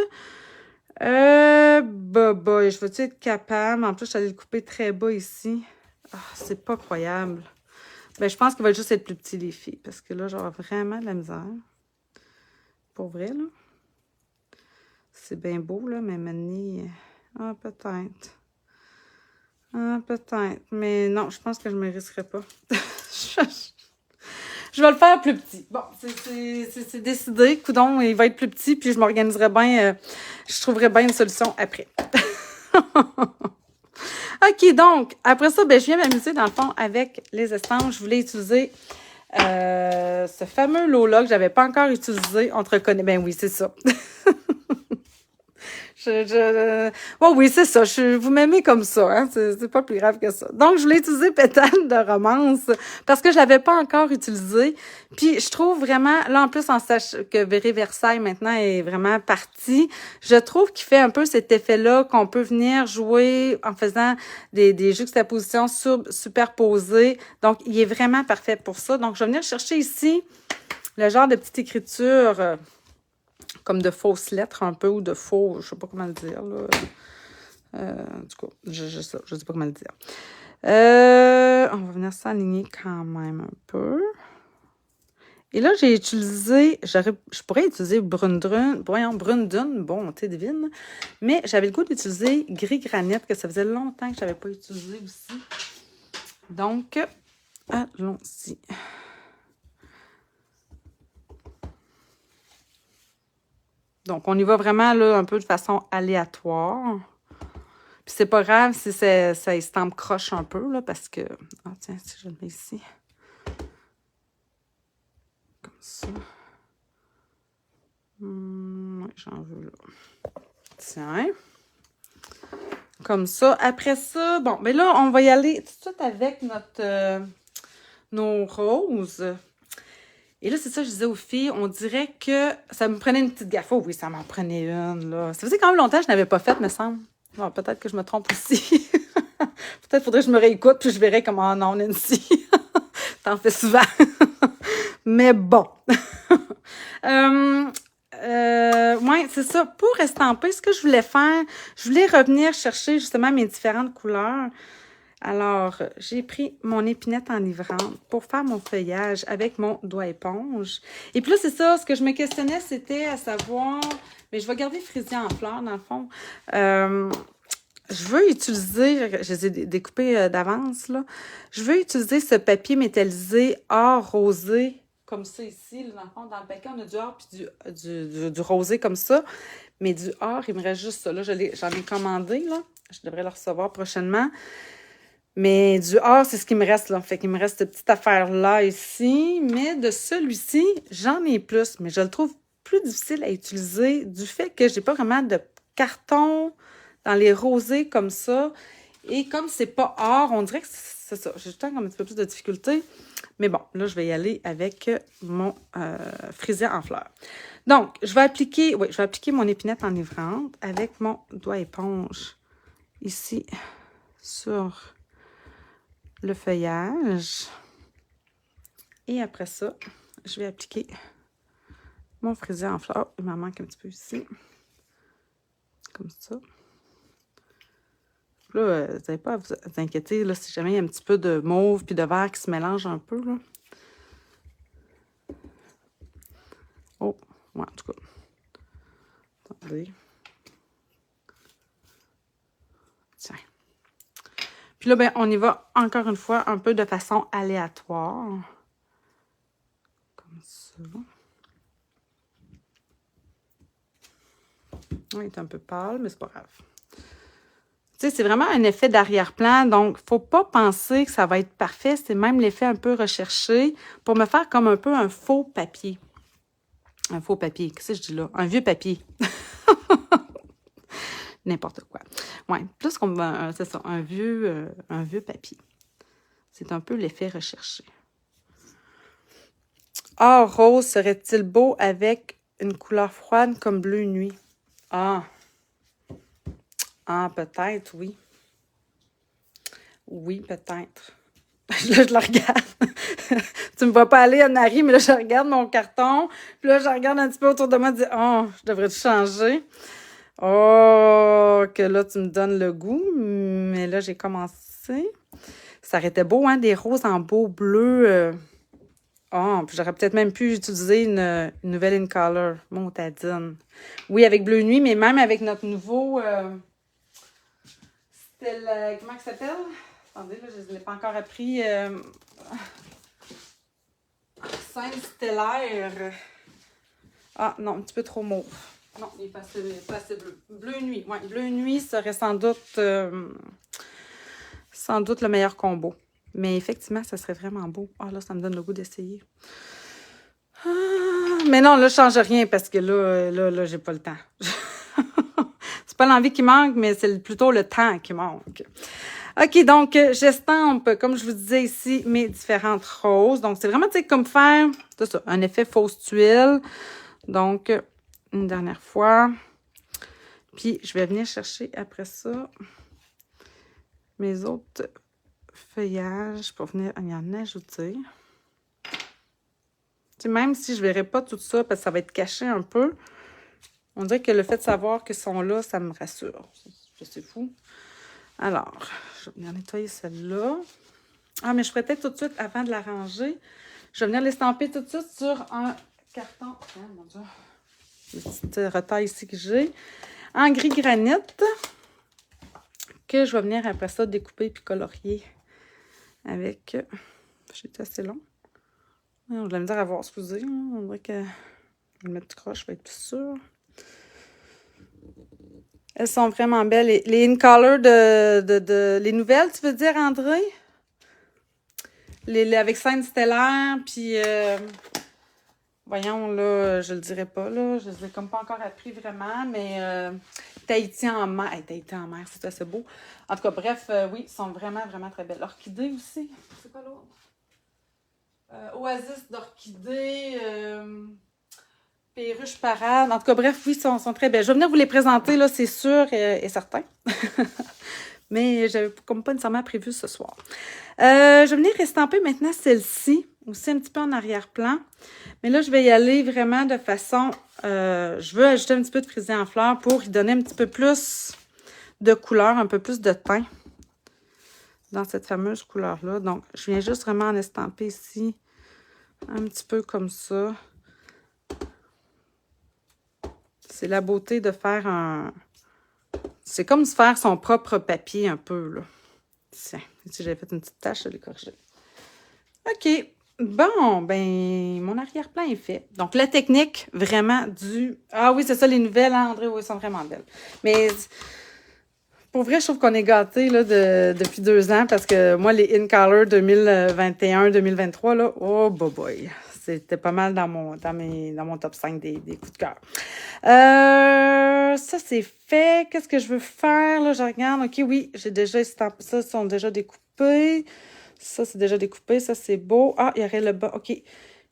Je vais-tu être capable? En plus, je suis allée le couper très bas ici. Ah, c'est pas croyable. Ben, je pense qu'il va juste être plus petit, les filles, parce que là, j'aurai vraiment de la misère. Pour vrai, là. C'est bien beau, là, mais maintenant... Ah, peut-être. Ah, peut-être. Mais non, je pense que je ne me risquerai pas. Je vais le faire plus petit. Bon, c'est décidé. Coudon, il va être plus petit, puis je m'organiserai bien. Je trouverai bien une solution après. OK, donc, après ça, ben, je viens m'amuser, dans le fond, avec les estampes. Je voulais utiliser ce fameux lot-là que je n'avais pas encore utilisé. On te reconnaît. Ben oui, c'est ça. Oh oui, c'est ça. Vous m'aimez comme ça, hein? C'est pas plus grave que ça. Donc, je voulais utiliser Pétale de romance parce que je l'avais pas encore utilisé. Puis, je trouve vraiment, là, en plus, en sachant que Véry Versailles, maintenant, est vraiment parti, je trouve qu'il fait un peu cet effet-là qu'on peut venir jouer en faisant des juxtapositions superposées. Donc, il est vraiment parfait pour ça. Donc, je vais venir chercher ici le genre de petite écriture... comme de fausses lettres un peu, ou de faux, je sais pas comment le dire, là. En tout cas, je sais pas comment le dire. On va venir s'aligner quand même un peu. Et là, j'ai utilisé, je pourrais utiliser Brundun, bonté divine, mais j'avais le goût d'utiliser gris granit, que ça faisait longtemps que je n'avais pas utilisé aussi. Donc, allons-y. Donc, on y va vraiment là, un peu de façon aléatoire. Puis c'est pas grave si ça estampe croche un peu, là, parce que... Ah, tiens, si je le mets ici. Comme ça. Oui, j'en veux là. Tiens. Comme ça. Après ça, bon, ben là, on va y aller tout de suite avec nos roses. Et là, c'est ça, je disais aux filles, on dirait que ça me prenait une petite gaffe. Oh oui, ça m'en prenait une, là. Ça faisait quand même longtemps que je n'avais pas fait, me semble. Bon, peut-être que je me trompe aussi. Peut-être faudrait que je me réécoute, puis je verrai comment non, Nancy. T'en fais souvent. Mais bon. Ouais, c'est ça. Pour estamper, ce que je voulais faire, je voulais revenir chercher justement mes différentes couleurs. Alors, j'ai pris mon épinette enivrante pour faire mon feuillage avec mon doigt éponge. Et puis là, c'est ça, ce que je me questionnais, c'était à savoir... Mais je vais garder Frisia en fleurs, dans le fond. Je veux utiliser... Je les ai découpés d'avance, là. Je veux utiliser ce papier métallisé or rosé, comme ça ici. Là, dans le fond, dans le paquet, on a du or puis du rosé comme ça. Mais du or, il me reste juste ça. Là, j'en ai commandé, là. Je devrais le recevoir prochainement. Mais du or, c'est ce qui me reste, là. Fait qu'il me reste cette petite affaire-là ici. Mais de celui-ci, j'en ai plus. Mais je le trouve plus difficile à utiliser du fait que j'ai pas vraiment de carton dans les rosés comme ça. Et comme c'est pas or, on dirait que c'est ça. J'ai tout le temps comme un petit peu plus de difficulté. Mais bon, là, je vais y aller avec mon frisia en fleurs. Donc, je vais appliquer mon épinette enivrante avec mon doigt éponge ici sur le feuillage. Et après ça, je vais appliquer mon frisé en fleurs. Il m'en manque un petit peu ici. Comme ça. Là, vous n'avez pas à vous inquiéter, là, si jamais il y a un petit peu de mauve puis de vert qui se mélange un peu, là. Oh, ouais, en tout cas. Attendez. Tiens. Puis là, ben, on y va encore une fois un peu de façon aléatoire. Comme ça. Il est un peu pâle, mais c'est pas grave. Tu sais, c'est vraiment un effet d'arrière-plan, donc faut pas penser que ça va être parfait. C'est même l'effet un peu recherché pour me faire comme un peu un faux papier. Un faux papier, qu'est-ce que je dis là? Un vieux papier. N'importe quoi. Ouais, plus qu'on c'est ça, un vieux papier. C'est un peu l'effet recherché. Or, rose serait-il beau avec une couleur froide comme bleu nuit? Ah, peut-être, oui. Oui, peut-être. Là, je le regarde. Tu me vois pas aller, Anne-Marie, mais là, je regarde mon carton. Puis là, je regarde un petit peu autour de moi et dis, oh, je devrais te changer. Oh, que là, tu me donnes le goût. Mais là, j'ai commencé. Ça aurait été beau, hein, des roses en beau bleu. Oh, puis j'aurais peut-être même pu utiliser une nouvelle in color, montadine. Oui, avec bleu nuit, mais même avec notre nouveau... c'était comment ça s'appelle? Attendez, là, je ne l'ai pas encore appris. Scène stellaire. Ah, non, un petit peu trop mauve. Non, il n'est pas assez bleu. Bleu nuit, oui. Bleu nuit serait sans doute le meilleur combo. Mais effectivement, ça serait vraiment beau. Ah, là, ça me donne le goût d'essayer. Ah, mais non, là, je ne change rien parce que là, j'ai pas le temps. C'est pas l'envie qui manque, mais c'est plutôt le temps qui manque. OK, donc, j'estampe, comme je vous disais ici, mes différentes roses. Donc, c'est vraiment, tu sais, comme faire, c'est ça, un effet fausse tuile. Donc, une dernière fois. Puis, je vais venir chercher après ça mes autres feuillages pour venir y en ajouter. Tu sais, même si je ne verrai pas tout ça, parce que ça va être caché un peu, on dirait que le fait de savoir qu'ils sont là, ça me rassure. C'est fou. Alors, je vais venir nettoyer celle-là. Ah, mais je ferai peut-être tout de suite, avant de la ranger, je vais venir l'estamper tout de suite sur un carton. Oh, mon Dieu. Le petit retail ici que j'ai. En gris granit, que je vais venir après ça découper puis colorier avec... J'étais assez long. Je vais me dire à voir, excusez. On dirait que je vais le mettre du croche, je vais être plus sûre. Elles sont vraiment belles. Les in color les nouvelles, tu veux dire, André? Avec scène stellaire, puis... voyons, là, je le dirai pas, là. Je les ai comme pas encore appris vraiment, mais Tahiti en mer. Hey, Tahiti en mer, c'est assez beau. En tout cas, bref, oui, ils sont vraiment, vraiment très belles. L'orchidée aussi. C'est quoi l'autre? Oasis d'orchidée. Perruche parade. En tout cas, bref, oui, sont très belles. Je vais venir vous les présenter, là, c'est sûr et certain. Mais j'avais comme pas nécessairement prévu ce soir. Je vais venir estamper maintenant celle-ci, aussi un petit peu en arrière-plan. Mais là, je vais y aller vraiment de façon... je veux ajouter un petit peu de frisé en fleurs pour y donner un petit peu plus de couleur, un peu plus de teint dans cette fameuse couleur-là. Donc, je viens juste vraiment en estamper ici, un petit peu comme ça. C'est la beauté de faire un... C'est comme se faire son propre papier un peu, là. Tiens, si j'avais fait une petite tache, je l'ai corrigé. OK. Bon, ben, mon arrière-plan est fait. Donc, la technique, vraiment, du... Ah oui, c'est ça, les nouvelles, hein, André, oui, sont vraiment belles. Mais, pour vrai, je trouve qu'on est gâtés, là, depuis 2 ans, parce que moi, les In Color 2021-2023, là, oh, boy. C'était pas mal dans mon top 5 des coups de cœur. Ça, c'est fait. Qu'est-ce que je veux faire? Là, je regarde. OK, oui, j'ai déjà estampé. Ça, sont déjà découpés. Ça, c'est déjà découpé. Ça, c'est beau. Ah, il y aurait le bas. OK.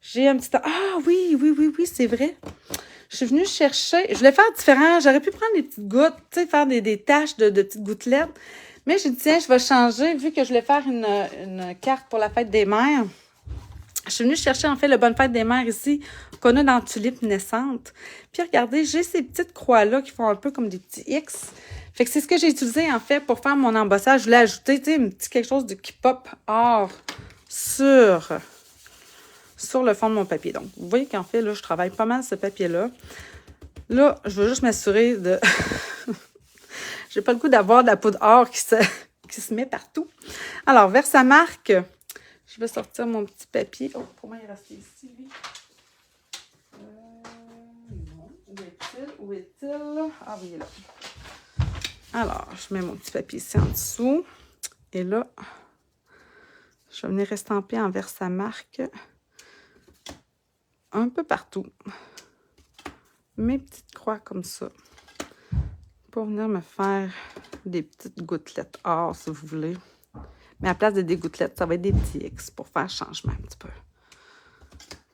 J'ai un petit... Ah, oui, c'est vrai. Je suis venue chercher... Je voulais faire différent. J'aurais pu prendre des petites gouttes, tu sais, faire des taches de petites gouttelettes. Mais j'ai dit, tiens, je vais changer. Vu que je voulais faire une carte pour la fête des mères, Je suis venue chercher, en fait, le Bonne Fête des Mères ici, qu'on a dans Tulipe Naissante. Puis regardez, j'ai ces petites croix-là qui font un peu comme des petits X. Fait que c'est ce que j'ai utilisé, en fait, pour faire mon embossage. Je voulais ajouter, tu sais, un petit quelque chose qui pop or sur le fond de mon papier. Donc, vous voyez qu'en fait, là, je travaille pas mal ce papier-là. Là, je veux juste m'assurer de... J'ai pas le goût d'avoir de la poudre or qui se met partout. Alors, vers sa marque... Je vais sortir mon petit papier. Oh, pour moi, il est resté ici, lui. Non. Où est-il? Où est-il? Ah oui, il est là. Alors, je mets mon petit papier ici en dessous. Et là, je vais venir estamper en Versamark un peu partout. Mes petites croix comme ça. Pour venir me faire des petites gouttelettes or, si vous voulez. Mais à la place de des gouttelettes, ça va être des petits X pour faire changement un petit peu.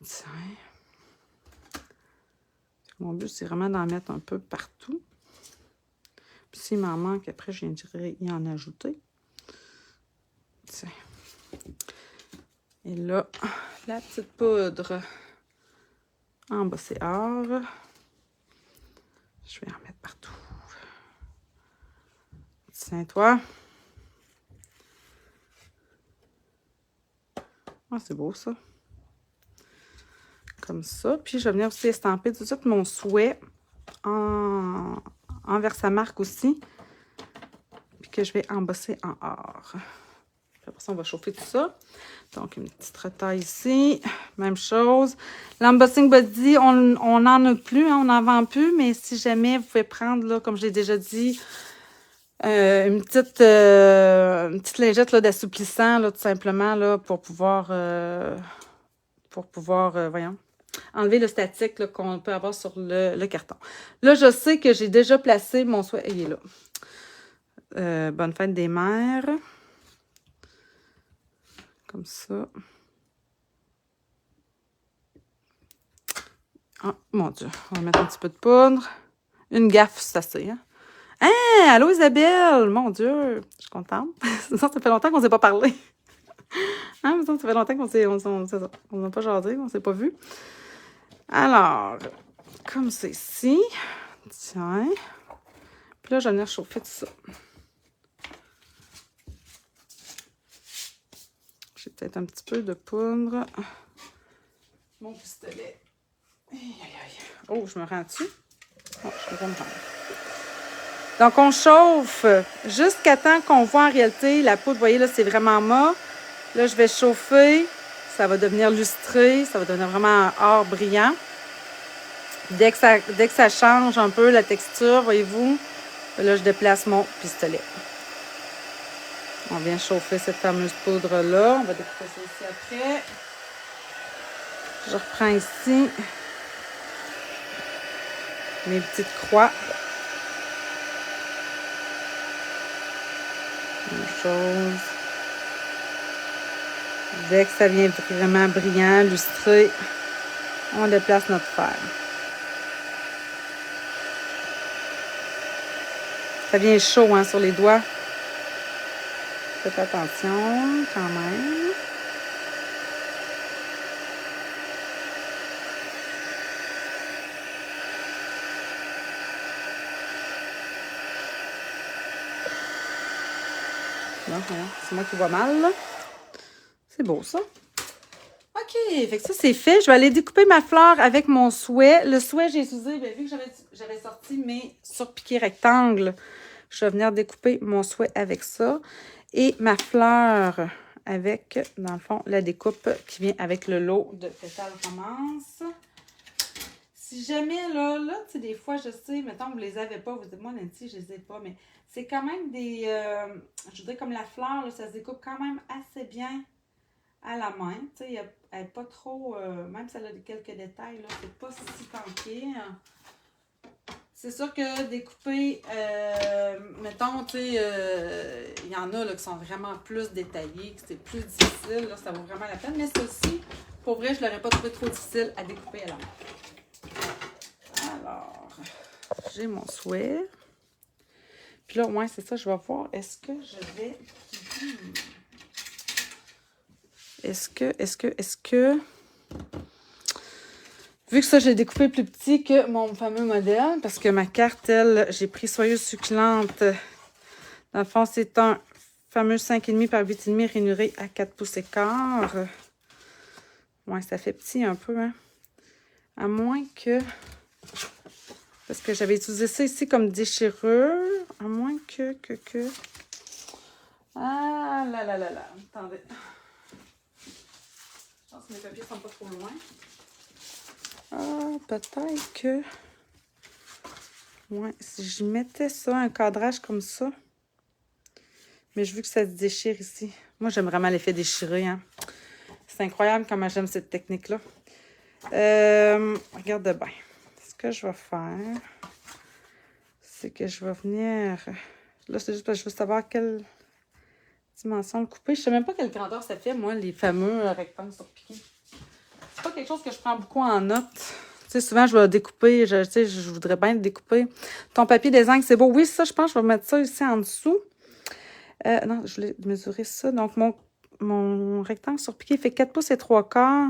Tiens. Mon but, c'est vraiment d'en mettre un peu partout. Puis s'il m'en manque, après, je viendrai y en ajouter. Tiens. Et là, la petite poudre embossée or. Je vais en mettre partout. Tiens-toi. Ah, c'est beau, ça. Comme ça. Puis, je vais venir aussi estamper tout de suite mon souhait en Versamark aussi. Puis que je vais embosser en or. Puis après ça, on va chauffer tout ça. Donc, une petite retaille ici. Même chose. L'embossing body, on n'en a plus, hein, on n'en vend plus. Mais si jamais, vous pouvez prendre, là, comme je l'ai déjà dit, une petite lingette d'assouplissant, là, tout simplement, là, pour pouvoir voyons, enlever le statique qu'on peut avoir sur le carton. Là, je sais que j'ai déjà placé mon souhait. Il est là. Bonne fête des mères. Comme ça. Oh, mon Dieu. On va mettre un petit peu de poudre. Une gaffe, c'est assez, hein? Ah, allô Isabelle! Mon Dieu! Je suis contente. Ça fait longtemps qu'on ne s'est pas parlé. Hein, ça fait longtemps on n'a pas jasé, on ne s'est pas vu. Alors, comme c'est ici. Tiens. Puis là, je vais venir chauffer tout ça. J'ai peut-être un petit peu de poudre. Mon pistolet. Aïe, aïe, aïe. Oh, je me rends dessus. Oh, je vais me rendre. Donc, on chauffe jusqu'à temps qu'on voit en réalité la poudre. Vous voyez, là, c'est vraiment mat. Là, je vais chauffer. Ça va devenir lustré. Ça va devenir vraiment un or brillant. Dès que ça change un peu la texture, voyez-vous, là, je déplace mon pistolet. On vient chauffer cette fameuse poudre-là. On va découper ça ici après. Je reprends ici mes petites croix. Même chose. Dès que ça vient vraiment brillant, lustré, on déplace notre fer. Ça vient chaud, hein, sur les doigts. Faites attention quand même. Non, c'est moi qui vois mal, là. C'est beau, ça. OK, fait que ça, c'est fait. Je vais aller découper ma fleur avec mon souhait. Le souhait, j'ai utilisé, bien, vu que j'avais sorti mes surpiqués rectangles, je vais venir découper mon souhait avec ça. Et ma fleur avec, dans le fond, la découpe qui vient avec le lot de pétales romance. Si jamais, là, tu sais, des fois, je sais, mettons, vous ne les avez pas, vous dites, moi, Nancy, je ne les ai pas, mais c'est quand même des, je dirais comme la fleur, là, ça se découpe quand même assez bien à la main. Tu sais, elle n'est pas trop, même si elle a quelques détails, là, c'est pas si tanké. C'est sûr que découper, mettons, tu sais, il y en a là, qui sont vraiment plus détaillés, que c'est plus difficile, là, ça vaut vraiment la peine. Mais ceci, pour vrai, je ne l'aurais pas trouvé trop difficile à découper à la main. Alors, j'ai mon souhait. Puis là, c'est ça, je vais voir, est-ce que je vais... Est-ce que... Vu que ça, j'ai découpé plus petit que mon fameux modèle, parce que ma carte, elle, j'ai pris Soyeuse succulente. Dans le fond, c'est un fameux 5,5 par 8,5 rainuré à 4 pouces et quart. Ouais, ça fait petit un peu, hein. À moins que... Parce que j'avais utilisé ça ici comme déchirure. À moins que... Ah là là là là. Attendez. Je pense que mes papiers sont pas trop loin. Ah, peut-être que... Ouais, si je mettais ça, un cadrage comme ça. Mais je veux que ça se déchire ici. Moi, j'aime vraiment l'effet déchiré, hein. C'est incroyable comment j'aime cette technique-là. Regarde bien. Ce que je vais faire, c'est que je vais venir... Là, c'est juste parce que je veux savoir quelle dimension le couper. Je sais même pas quelle grandeur ça fait, moi, les fameux rectangles surpiqués. C'est pas quelque chose que je prends beaucoup en note. Tu sais, souvent, je vais découper. Tu sais, je voudrais bien le découper. Ton papier des angles, c'est beau. Oui, ça, je pense que je vais mettre ça ici en dessous. Non, je voulais mesurer ça. Donc, mon rectangle surpiqué fait 4 pouces et 3 quarts.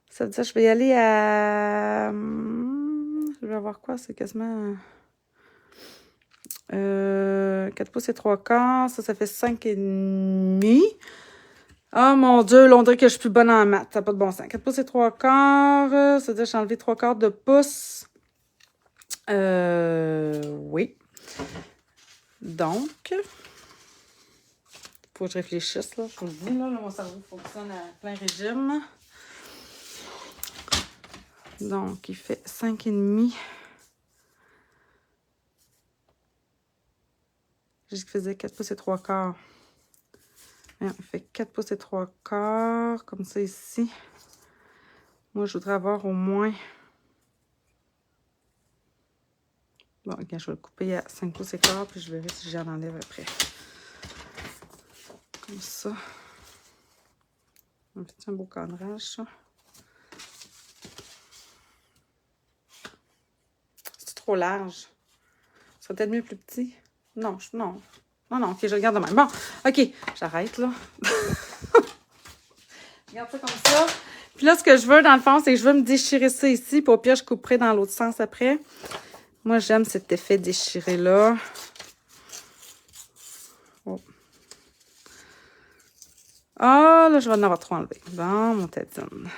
Ça veut dire que je vais y aller à... Je vais avoir quoi? C'est quasiment... 4 pouces et 3 quarts. Ça fait 5,5. Oh mon Dieu, là, on dirait que je suis plus bonne en maths. Ça n'a pas de bon sens. 4 pouces et 3 quarts. Ça veut dire que j'ai enlevé 3 quarts de pouce. Oui. Donc... Faut que je réfléchisse, là. Je vous le dis, là, mon cerveau fonctionne à plein régime. Donc, il fait 5,5. J'ai dit qu'il faisait 4 pouces et 3 quarts. Il fait 4 pouces et 3 quarts, comme ça ici. Moi, je voudrais avoir au moins... Bon, ok, je vais le couper à 5 pouces et quart, puis je verrai si j'en enlève après. Comme ça. On fait un beau cadrage, ça. C'est trop large. Ça serait peut-être mieux plus petit. Non, non. Non, ok, je regarde de même. Bon, ok, j'arrête, là. Je regarde ça comme ça. Puis là, ce que je veux, dans le fond, c'est que je veux me déchirer ça ici, puis au pire, je couperai dans l'autre sens après. Moi, j'aime cet effet déchiré-là. Oh. Ah, là, je vais en avoir trop enlevé. Bon, mon tétine.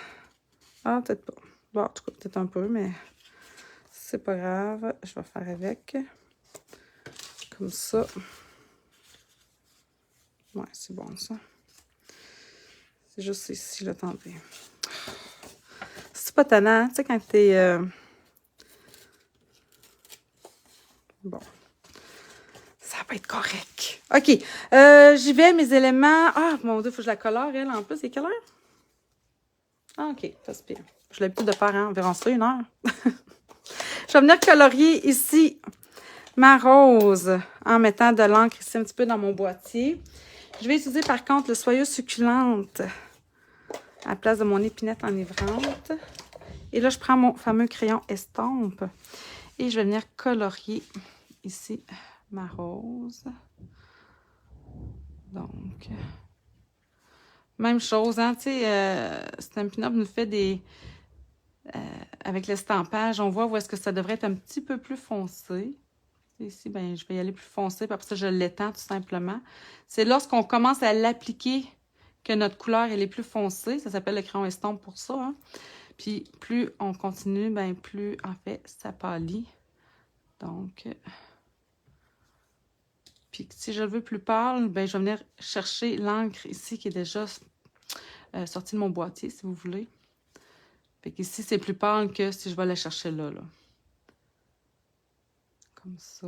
Ah, peut-être pas. Bon, en tout cas, peut-être un peu, mais c'est pas grave. Je vais faire avec. Comme ça. Ouais, c'est bon, ça. C'est juste ici, là, attendez. C'est pas tannant, tu sais, quand t'es... Bon. Ça va être correct. OK. J'y vais, mes éléments. Ah, mon Dieu, il faut que je la colore, elle, en plus. C'est quelle heure? Ah, OK. Ça se pire. Je l'ai l'habitude de faire environ ça, 1 heure. Je vais venir colorier ici ma rose en mettant de l'encre ici un petit peu dans mon boîtier. Je vais utiliser, par contre, le Soyeuse succulente à la place de mon épinette enivrante. Et là, je prends mon fameux crayon estompe et je vais venir colorier ici ma rose. Donc, même chose, hein, tu sais, Stampin' Up nous fait des... avec l'estampage, on voit où est-ce que ça devrait être un petit peu plus foncé. Ici, ben, je vais y aller plus foncé, puis après ça, je l'étends tout simplement. C'est lorsqu'on commence à l'appliquer que notre couleur, elle est plus foncée. Ça s'appelle le crayon estompe pour ça, hein. Puis, plus on continue, ben, plus, en fait, ça pâlit. Donc... Puis si je le veux plus pâle, ben, je vais venir chercher l'encre ici qui est déjà sortie de mon boîtier, si vous voulez. Fait qu'ici, c'est plus pâle que si je vais la chercher là, là. Comme ça.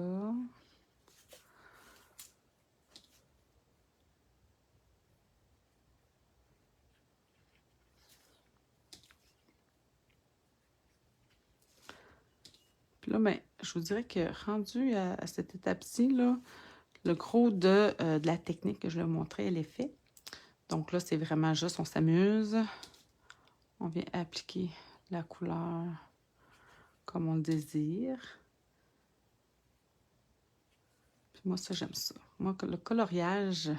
Puis là, ben, je vous dirais que rendu à cette étape-ci, là, le gros de la technique que je vais vous montrer, elle est fait. Donc là, c'est vraiment juste, on s'amuse. On vient appliquer la couleur comme on le désire. Puis moi, ça, j'aime ça. Moi, le coloriage,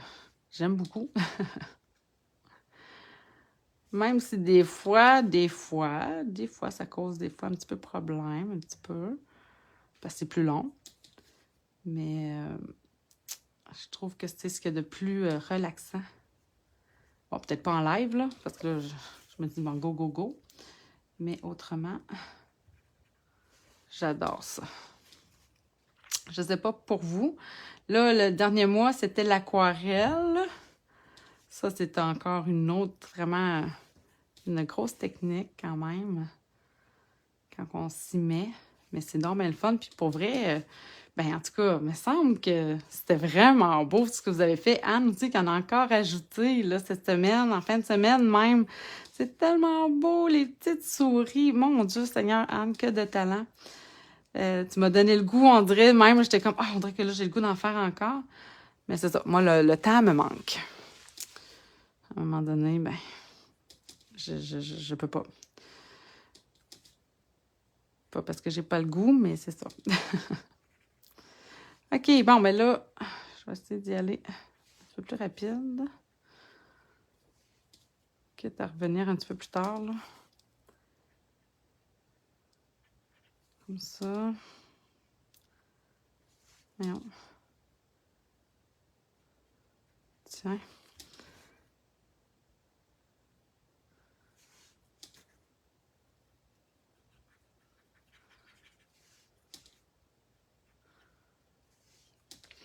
j'aime beaucoup. Même si des fois, ça cause des fois un petit peu problème, un petit peu, parce que c'est plus long. Mais je trouve que c'est ce qu'il y a de plus relaxant. Bon, peut-être pas en live, là, parce que là, je me dis, bon, go, go, go. Mais autrement, j'adore ça. Je sais pas pour vous. Là, le dernier mois, c'était l'aquarelle. Ça, c'est encore une autre, vraiment, une grosse technique quand même, quand on s'y met. Mais c'est donc bien le fun. Puis pour vrai, ben en tout cas, il me semble que c'était vraiment beau ce que vous avez fait. Anne nous dit qu'il y en a encore ajouté là, cette semaine, en fin de semaine même. C'est tellement beau, les petites souris. Mon Dieu, Seigneur, Anne, que de talent. Tu m'as donné le goût, on dirait, même, j'étais comme, on dirait que là, j'ai le goût d'en faire encore. Mais c'est ça, moi, le temps me manque. À un moment donné, ben, je peux pas. Pas parce que j'ai pas le goût, mais c'est ça. OK, bon, ben là, je vais essayer d'y aller un petit peu plus rapide. Quitte à revenir un petit peu plus tard, là. Comme ça. Voyons. Tiens.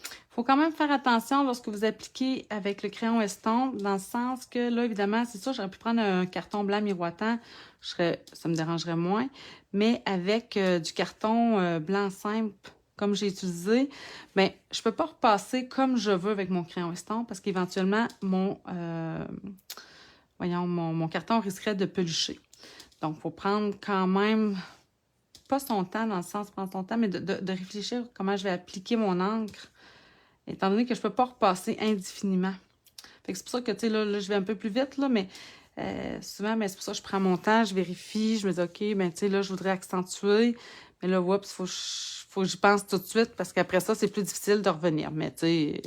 Il faut quand même faire attention lorsque vous appliquez avec le crayon estompe, dans le sens que là, évidemment, c'est sûr, j'aurais pu prendre un carton blanc miroitant, ça me dérangerait moins, mais avec du carton blanc simple, comme j'ai utilisé, bien, je ne peux pas repasser comme je veux avec mon crayon estompe, parce qu'éventuellement, mon carton risquerait de pelucher. Donc, il faut prendre quand même, pas son temps, dans le sens, prendre son temps, mais de réfléchir comment je vais appliquer mon encre, étant donné que je ne peux pas repasser indéfiniment. Fait que c'est pour ça que, tu sais, là, je vais un peu plus vite, là, mais souvent, ben, c'est pour ça que je prends mon temps, je vérifie, je me dis, OK, ben, tu sais, là, je voudrais accentuer, mais là, oups, faut que j'y pense tout de suite, parce qu'après ça, c'est plus difficile de revenir. Mais, tu sais,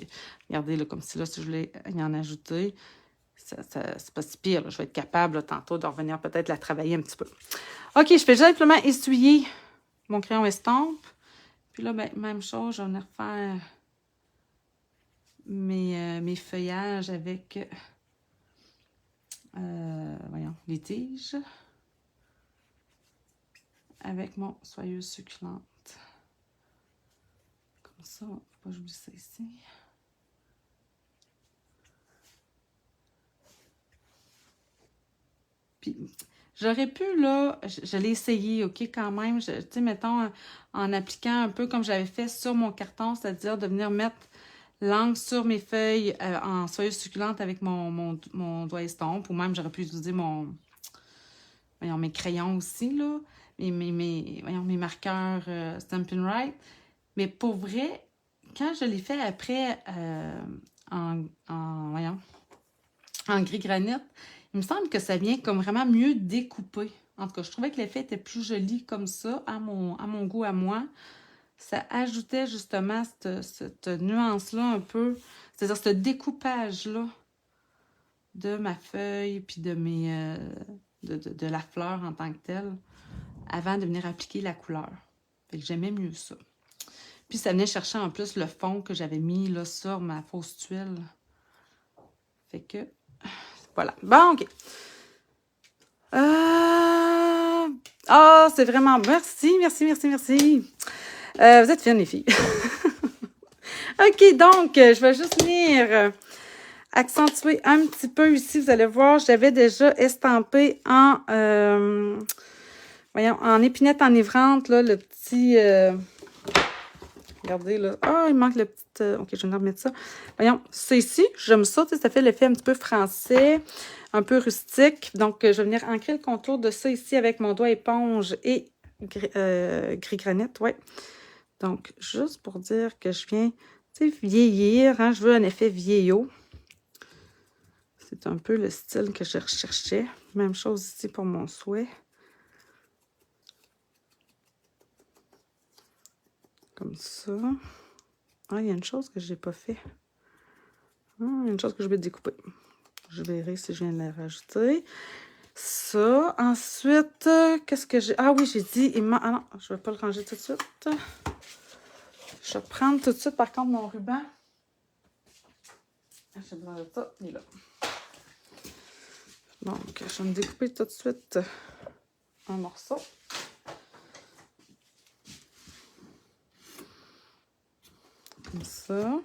regardez, là, comme si, là, si je voulais y en ajouter, c'est pas si pire, là. Je vais être capable, là, tantôt, de revenir peut-être la travailler un petit peu. OK, je fais simplement essuyer mon crayon estompe. Puis là, ben, même chose, je vais venir faire mes feuillages avec les tiges avec mon soyeuse succulente. Comme ça, faut pas que j'oublie ça ici. Puis, j'aurais pu, là, je l'ai essayé, OK, quand même. Tu sais, mettons, en appliquant un peu comme j'avais fait sur mon carton, c'est-à-dire de venir mettre l'encre sur mes feuilles en soyeuse succulente avec mon doigt estompe, ou même j'aurais pu utiliser mes crayons aussi, là, mes marqueurs Stampin' Right. Mais pour vrai, quand je l'ai fait après en gris granit, il me semble que ça vient comme vraiment mieux découpé. En tout cas, je trouvais que l'effet était plus joli comme ça, à mon goût, à moi. Ça ajoutait justement cette nuance-là un peu, c'est-à-dire ce découpage-là de ma feuille, puis de la fleur en tant que telle, avant de venir appliquer la couleur. Fait que j'aimais mieux ça. Puis ça venait chercher en plus le fond que j'avais mis là, sur ma fausse tuile. Fait que, voilà. Bon, OK. C'est vraiment... Merci. Vous êtes fines, les filles. OK, donc, je vais juste venir accentuer un petit peu ici. Vous allez voir, j'avais déjà estampé en épinette enivrante, là, le petit... regardez, là. Il manque le petit... OK, je vais venir remettre ça. Voyons, ça ici, j'aime ça. Ça fait l'effet un petit peu français, un peu rustique. Donc, je vais venir ancrer le contour de ça ici avec mon doigt éponge et gris granit, ouais. Donc, juste pour dire que je viens, tu sais, vieillir. Hein, je veux un effet vieillot. C'est un peu le style que je recherchais. Même chose ici pour mon souhait. Comme ça. Il y a une chose que je n'ai pas fait. Il y a une chose que je vais découper. Je verrai si je viens de la rajouter. Ça. Ensuite, qu'est-ce que j'ai? Ah oui, j'ai dit... Ah non, je ne vais pas le ranger tout de suite. Je vais prendre tout de suite, par contre, mon ruban. J'ai besoin de ça. Il est là. Donc, je vais me découper tout de suite un morceau. Comme ça.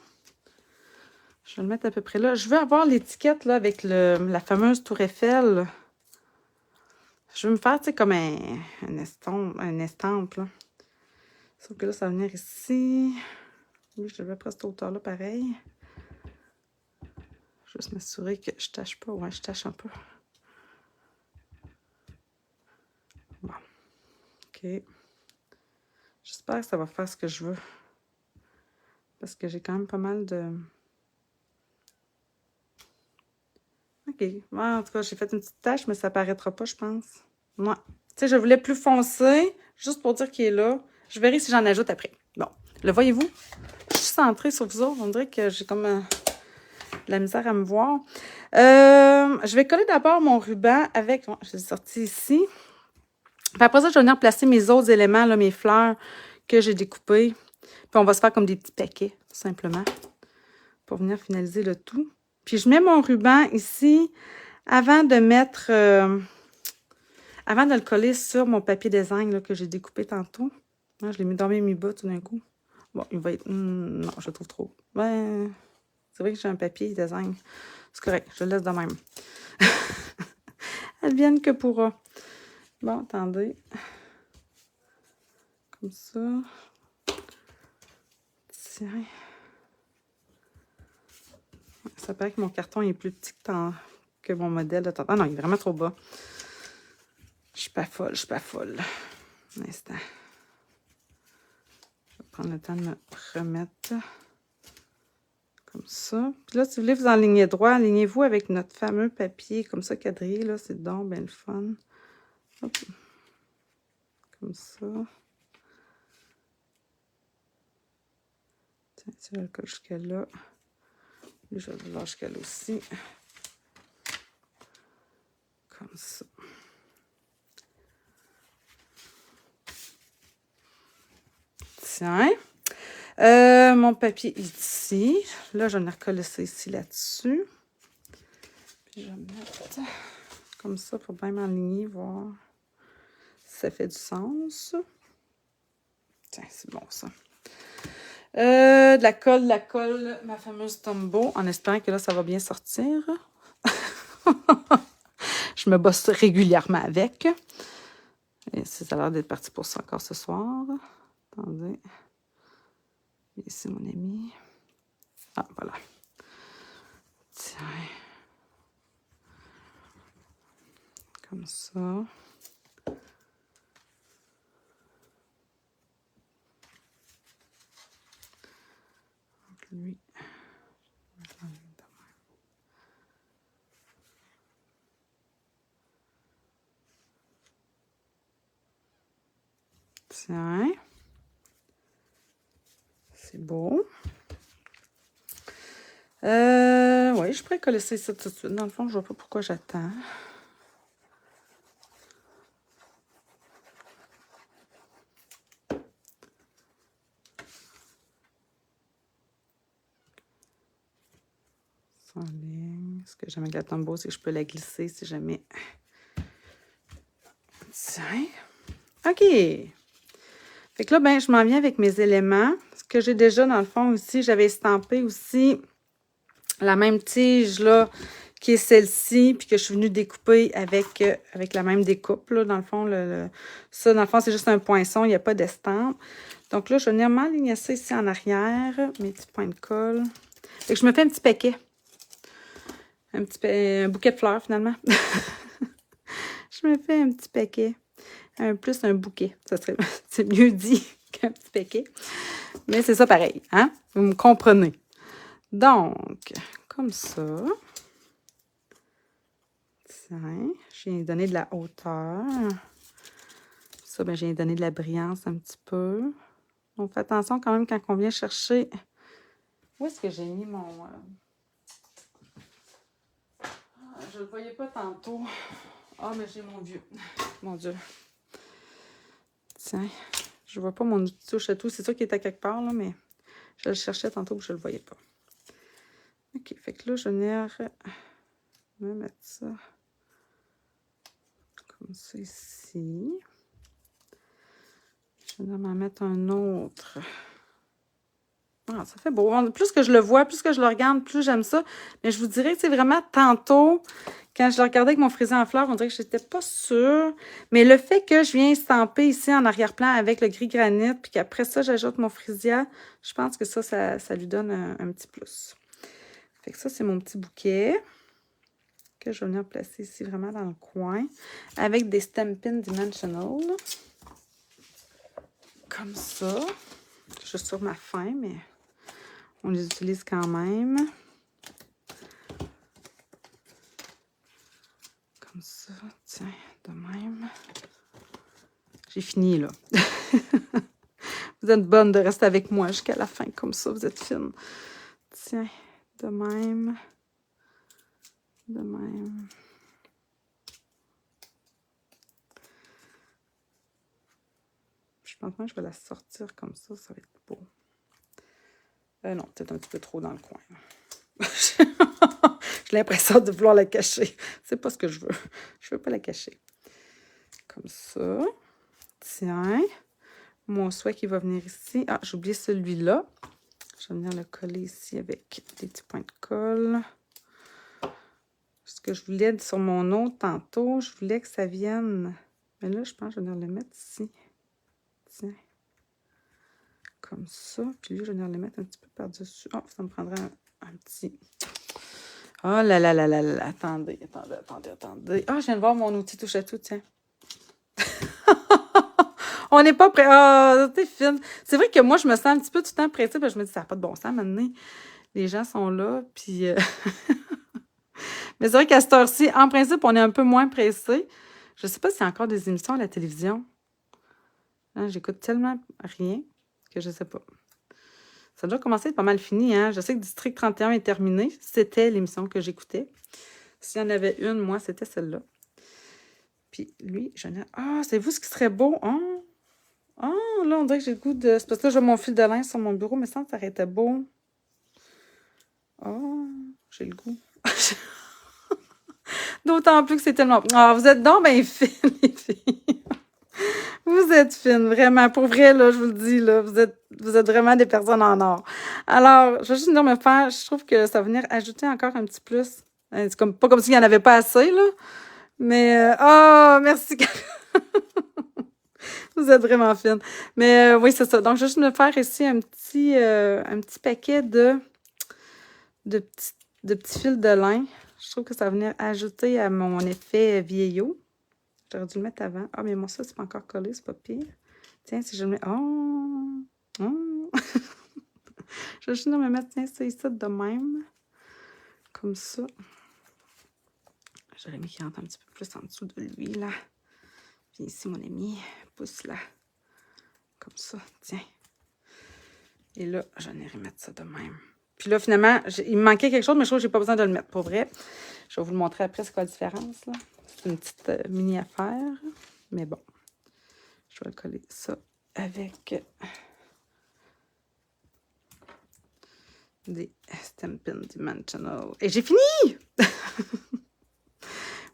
Je vais le mettre à peu près là. Je veux avoir l'étiquette là avec la fameuse tour Eiffel. Je veux me faire, tu sais, comme un estampe, là. Sauf que là, ça va venir ici. Oui, je vais presque cette hauteur-là, pareil. Juste m'assurer que je tâche pas. Ouais, je tâche un peu. Bon. OK. J'espère que ça va faire ce que je veux. Parce que j'ai quand même pas mal de... OK. Ouais, en tout cas, j'ai fait une petite tache, mais ça apparaîtra pas, je pense. Ouais. Tu sais, je voulais plus foncé, juste pour dire qu'il est là. Je verrai si j'en ajoute après. Bon. Le voyez-vous? Je suis centrée sur vous autres. On dirait que j'ai comme de la misère à me voir. Je vais coller d'abord mon ruban avec... Bon, je l'ai sorti ici. Puis après ça, je vais venir placer mes autres éléments, là, mes fleurs que j'ai découpées. Puis on va se faire comme des petits paquets, tout simplement, pour venir finaliser le tout. Puis je mets mon ruban ici avant de mettre... avant de le coller sur mon papier design là, que j'ai découpé tantôt. Là, je l'ai mis dans mes mi-bas tout d'un coup. Bon, il va être... non, je le trouve trop. Ben, c'est vrai que j'ai un papier design. C'est correct, je le laisse de même. Advienne que pourra. Bon, attendez. Comme ça. Tiens. Ça paraît que mon carton est plus petit que mon modèle de tantôt. Ah non, il est vraiment trop bas. Je suis pas folle, je suis pas folle. Un instant. Je vais prendre le temps de me remettre comme ça. Puis là, si vous voulez vous enligner droit, alignez-vous avec notre fameux papier comme ça quadrillé. Là, c'est donc bien le fun. Hop. Comme ça. Tiens, je le colle jusqu'à là. Lui, je vais le lâcher jusqu'à là aussi. Comme ça. Tiens. Mon papier est ici. Là, je vais recoller ça ici là-dessus. Puis je vais mettre comme ça pour bien m'aligner, voir si ça fait du sens. Tiens, c'est bon ça. De la colle, ma fameuse Tombow, en espérant que là, ça va bien sortir. Je me bosse régulièrement avec. Et ça a l'air d'être parti pour ça encore ce soir. Attendez. Ici, mon ami. Ah, voilà. Tiens. Comme ça. Donc, lui. Tiens. C'est beau. Oui, je pourrais coller ça ici tout de suite. Dans le fond, je ne vois pas pourquoi j'attends. Sans ligne. Ce que j'aime avec la Tombow, c'est que je peux la glisser si jamais. Tiens. OK. Fait que là, ben, je m'en viens avec mes éléments. Ce que j'ai déjà, dans le fond, aussi, j'avais estampé aussi la même tige, là, qui est celle-ci, puis que je suis venue découper avec la même découpe, là, dans le fond. Ça, dans le fond, c'est juste un poinçon, il n'y a pas d'estampe. Donc là, je vais venir m'aligner ça ici en arrière, mes petits points de colle. Fait que je me fais un petit paquet. Un bouquet de fleurs, finalement. Je me fais un petit paquet. Plus un bouquet. Ça serait, c'est mieux dit qu'un petit paquet. Mais c'est ça pareil, hein? Vous me comprenez. Donc, comme ça. Tiens, je viens donner de la hauteur. Ça, ben, je viens donner de la brillance un petit peu. Donc, faites attention quand même quand on vient chercher. Où est-ce que j'ai mis mon... Je ne le voyais pas tantôt. Ah, mais j'ai mon vieux. Mon Dieu. Tiens, je vois pas mon outil touche à tout. C'est sûr qu'il était quelque part, là, mais je le cherchais tantôt que je le voyais pas. OK, fait que là, je vais me mettre ça comme ça ici. Je vais m'en mettre un autre. Ah, ça fait beau. Plus que je le vois, plus que je le regarde, plus j'aime ça. Mais je vous dirais que c'est vraiment tantôt, quand je le regardais avec mon frisé en fleurs, on dirait que je n'étais pas sûre. Mais le fait que je viens stamper ici en arrière-plan avec le gris granit, puis qu'après ça, j'ajoute mon frisia, je pense que ça lui donne un petit plus. Fait que ça, c'est mon petit bouquet que je vais venir placer ici vraiment dans le coin avec des Stampin' Dimensional. Comme ça. Je suis sur ma fin, mais on les utilise quand même. Comme ça, tiens, de même. J'ai fini, là. Vous êtes bonne de rester avec moi jusqu'à la fin, comme ça, vous êtes fine. Tiens, de même. De même. Je pense que je vais la sortir comme ça va être beau. Non, peut-être un petit peu trop dans le coin. J'ai l'impression de vouloir la cacher. C'est pas ce que je veux. Je veux pas la cacher. Comme ça. Tiens. Mon souhait qui va venir ici. Ah, j'ai oublié celui-là. Je vais venir le coller ici avec des petits points de colle. Ce que je voulais sur mon autre tantôt, je voulais que ça vienne. Mais là, je pense que je vais venir le mettre ici. Tiens. Comme ça. Puis lui, je vais venir le mettre un petit peu par-dessus. Oh, ça me prendrait un petit... Oh là là là là là. Attendez. Ah, je viens de voir mon outil touche à tout, tiens. On n'est pas prêt. Ah, t'es fine. C'est vrai que moi, je me sens un petit peu tout le temps pressée, parce que je me dis, ça n'a pas de bon sens, maintenant. Les gens sont là, puis... Mais c'est vrai qu'à cette heure-ci, en principe, on est un peu moins pressé. Je ne sais pas s'il y a encore des émissions à la télévision. Hein, j'écoute tellement rien que je ne sais pas. Ça doit commencer à être pas mal fini, hein. Je sais que District 31 est terminé. C'était l'émission que j'écoutais. S'il y en avait une, moi, c'était celle-là. Puis lui, je n'ai... Ah, savez-vous ce qui serait beau? Oh! Oh, là, on dirait que j'ai le goût de... C'est parce que là, j'ai mon fil de linge sur mon bureau, mais ça aurait été beau. Oh, j'ai le goût. D'autant plus que c'est tellement... Ah, vous êtes donc bien fines, les filles. Vous êtes fines, vraiment. Pour vrai, là, je vous le dis, là, vous êtes vraiment des personnes en or. Alors, je vais juste venir me faire... Je trouve que ça va venir ajouter encore un petit plus. C'est comme, pas comme s'il n'y en avait pas assez, là. Mais... oh, merci. Vous êtes vraiment fine. Mais oui, c'est ça. Donc, je vais juste me faire ici un petit paquet de petits fils de lin. Je trouve que ça va venir ajouter à mon effet vieillot. J'aurais dû le mettre avant. Ah, mais moi, ça, c'est pas encore collé, c'est pas pire. Tiens, si je le mets... Oh! Oh! Je vais juste me mettre, tiens, ça ici de même. Comme ça. J'aurais mis qu'il rentre un petit peu plus en dessous de lui, là. Puis ici, mon ami, pousse là. Comme ça, tiens. Et là, j'en ai remettre ça de même. Puis là, finalement, il me manquait quelque chose, mais je trouve que j'ai pas besoin de le mettre pour vrai. Je vais vous le montrer après, c'est quoi la différence, là. C'est une petite mini affaire. Mais bon, je vais coller ça avec des Stampin' Dimensional. Et j'ai fini!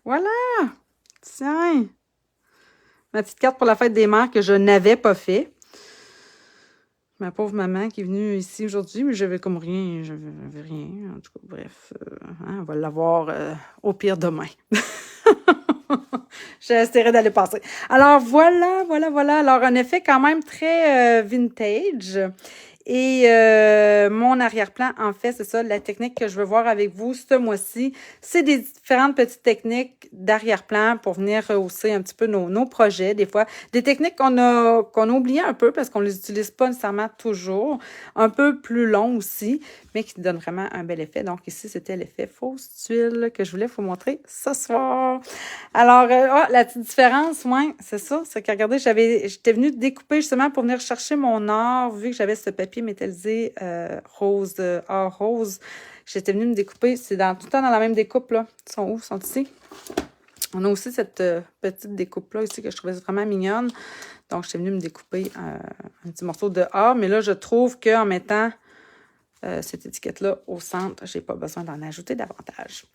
Voilà! Tiens! Ma petite carte pour la fête des mères que je n'avais pas fait. Ma pauvre maman qui est venue ici aujourd'hui, mais j'avais comme rien, j'avais rien. En tout cas, bref, on va l'avoir au pire demain. J'essaierai d'aller passer. Alors, voilà. Alors, un effet quand même très vintage. Et mon arrière-plan, en fait, c'est ça, la technique que je veux voir avec vous ce mois-ci. C'est des différentes petites techniques d'arrière-plan pour venir rehausser un petit peu nos projets. Des fois, des techniques qu'on a oubliées un peu parce qu'on les utilise pas nécessairement toujours. Un peu plus long aussi, mais qui donnent vraiment un bel effet. Donc ici, c'était l'effet fausse tuile que je voulais vous montrer ce soir. Alors, la petite différence, ouais, c'est ça. C'est que, regardez, j'étais venue découper justement pour venir chercher mon or, vu que j'avais ce papier métallisé rose, or rose. J'étais venue me découper. C'est tout le temps dans la même découpe, là. Ils sont où? Ils sont ici. On a aussi cette petite découpe-là ici que je trouvais vraiment mignonne. Donc, je suis venue me découper un petit morceau de A. Mais là, je trouve qu'en mettant cette étiquette-là au centre, je n'ai pas besoin d'en ajouter davantage.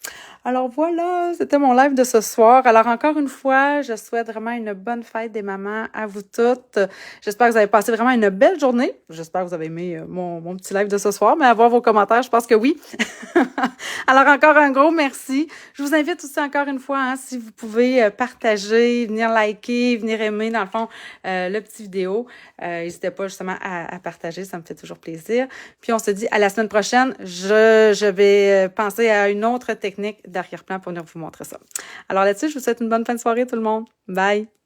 Alors voilà, c'était mon live de ce soir. Alors encore une fois, je souhaite vraiment une bonne fête des mamans à vous toutes. J'espère que vous avez passé vraiment une belle journée. J'espère que vous avez aimé mon petit live de ce soir, mais à voir vos commentaires, je pense que oui. Alors encore un gros merci. Je vous invite aussi encore une fois, hein, si vous pouvez partager, venir liker, venir aimer dans le fond le petit vidéo. N'hésitez pas justement à partager, ça me fait toujours plaisir. Puis on se dit à la semaine prochaine. Je vais penser à une autre technique d'arrière-plan pour venir vous montrer ça. Alors là-dessus, je vous souhaite une bonne fin de soirée tout le monde. Bye!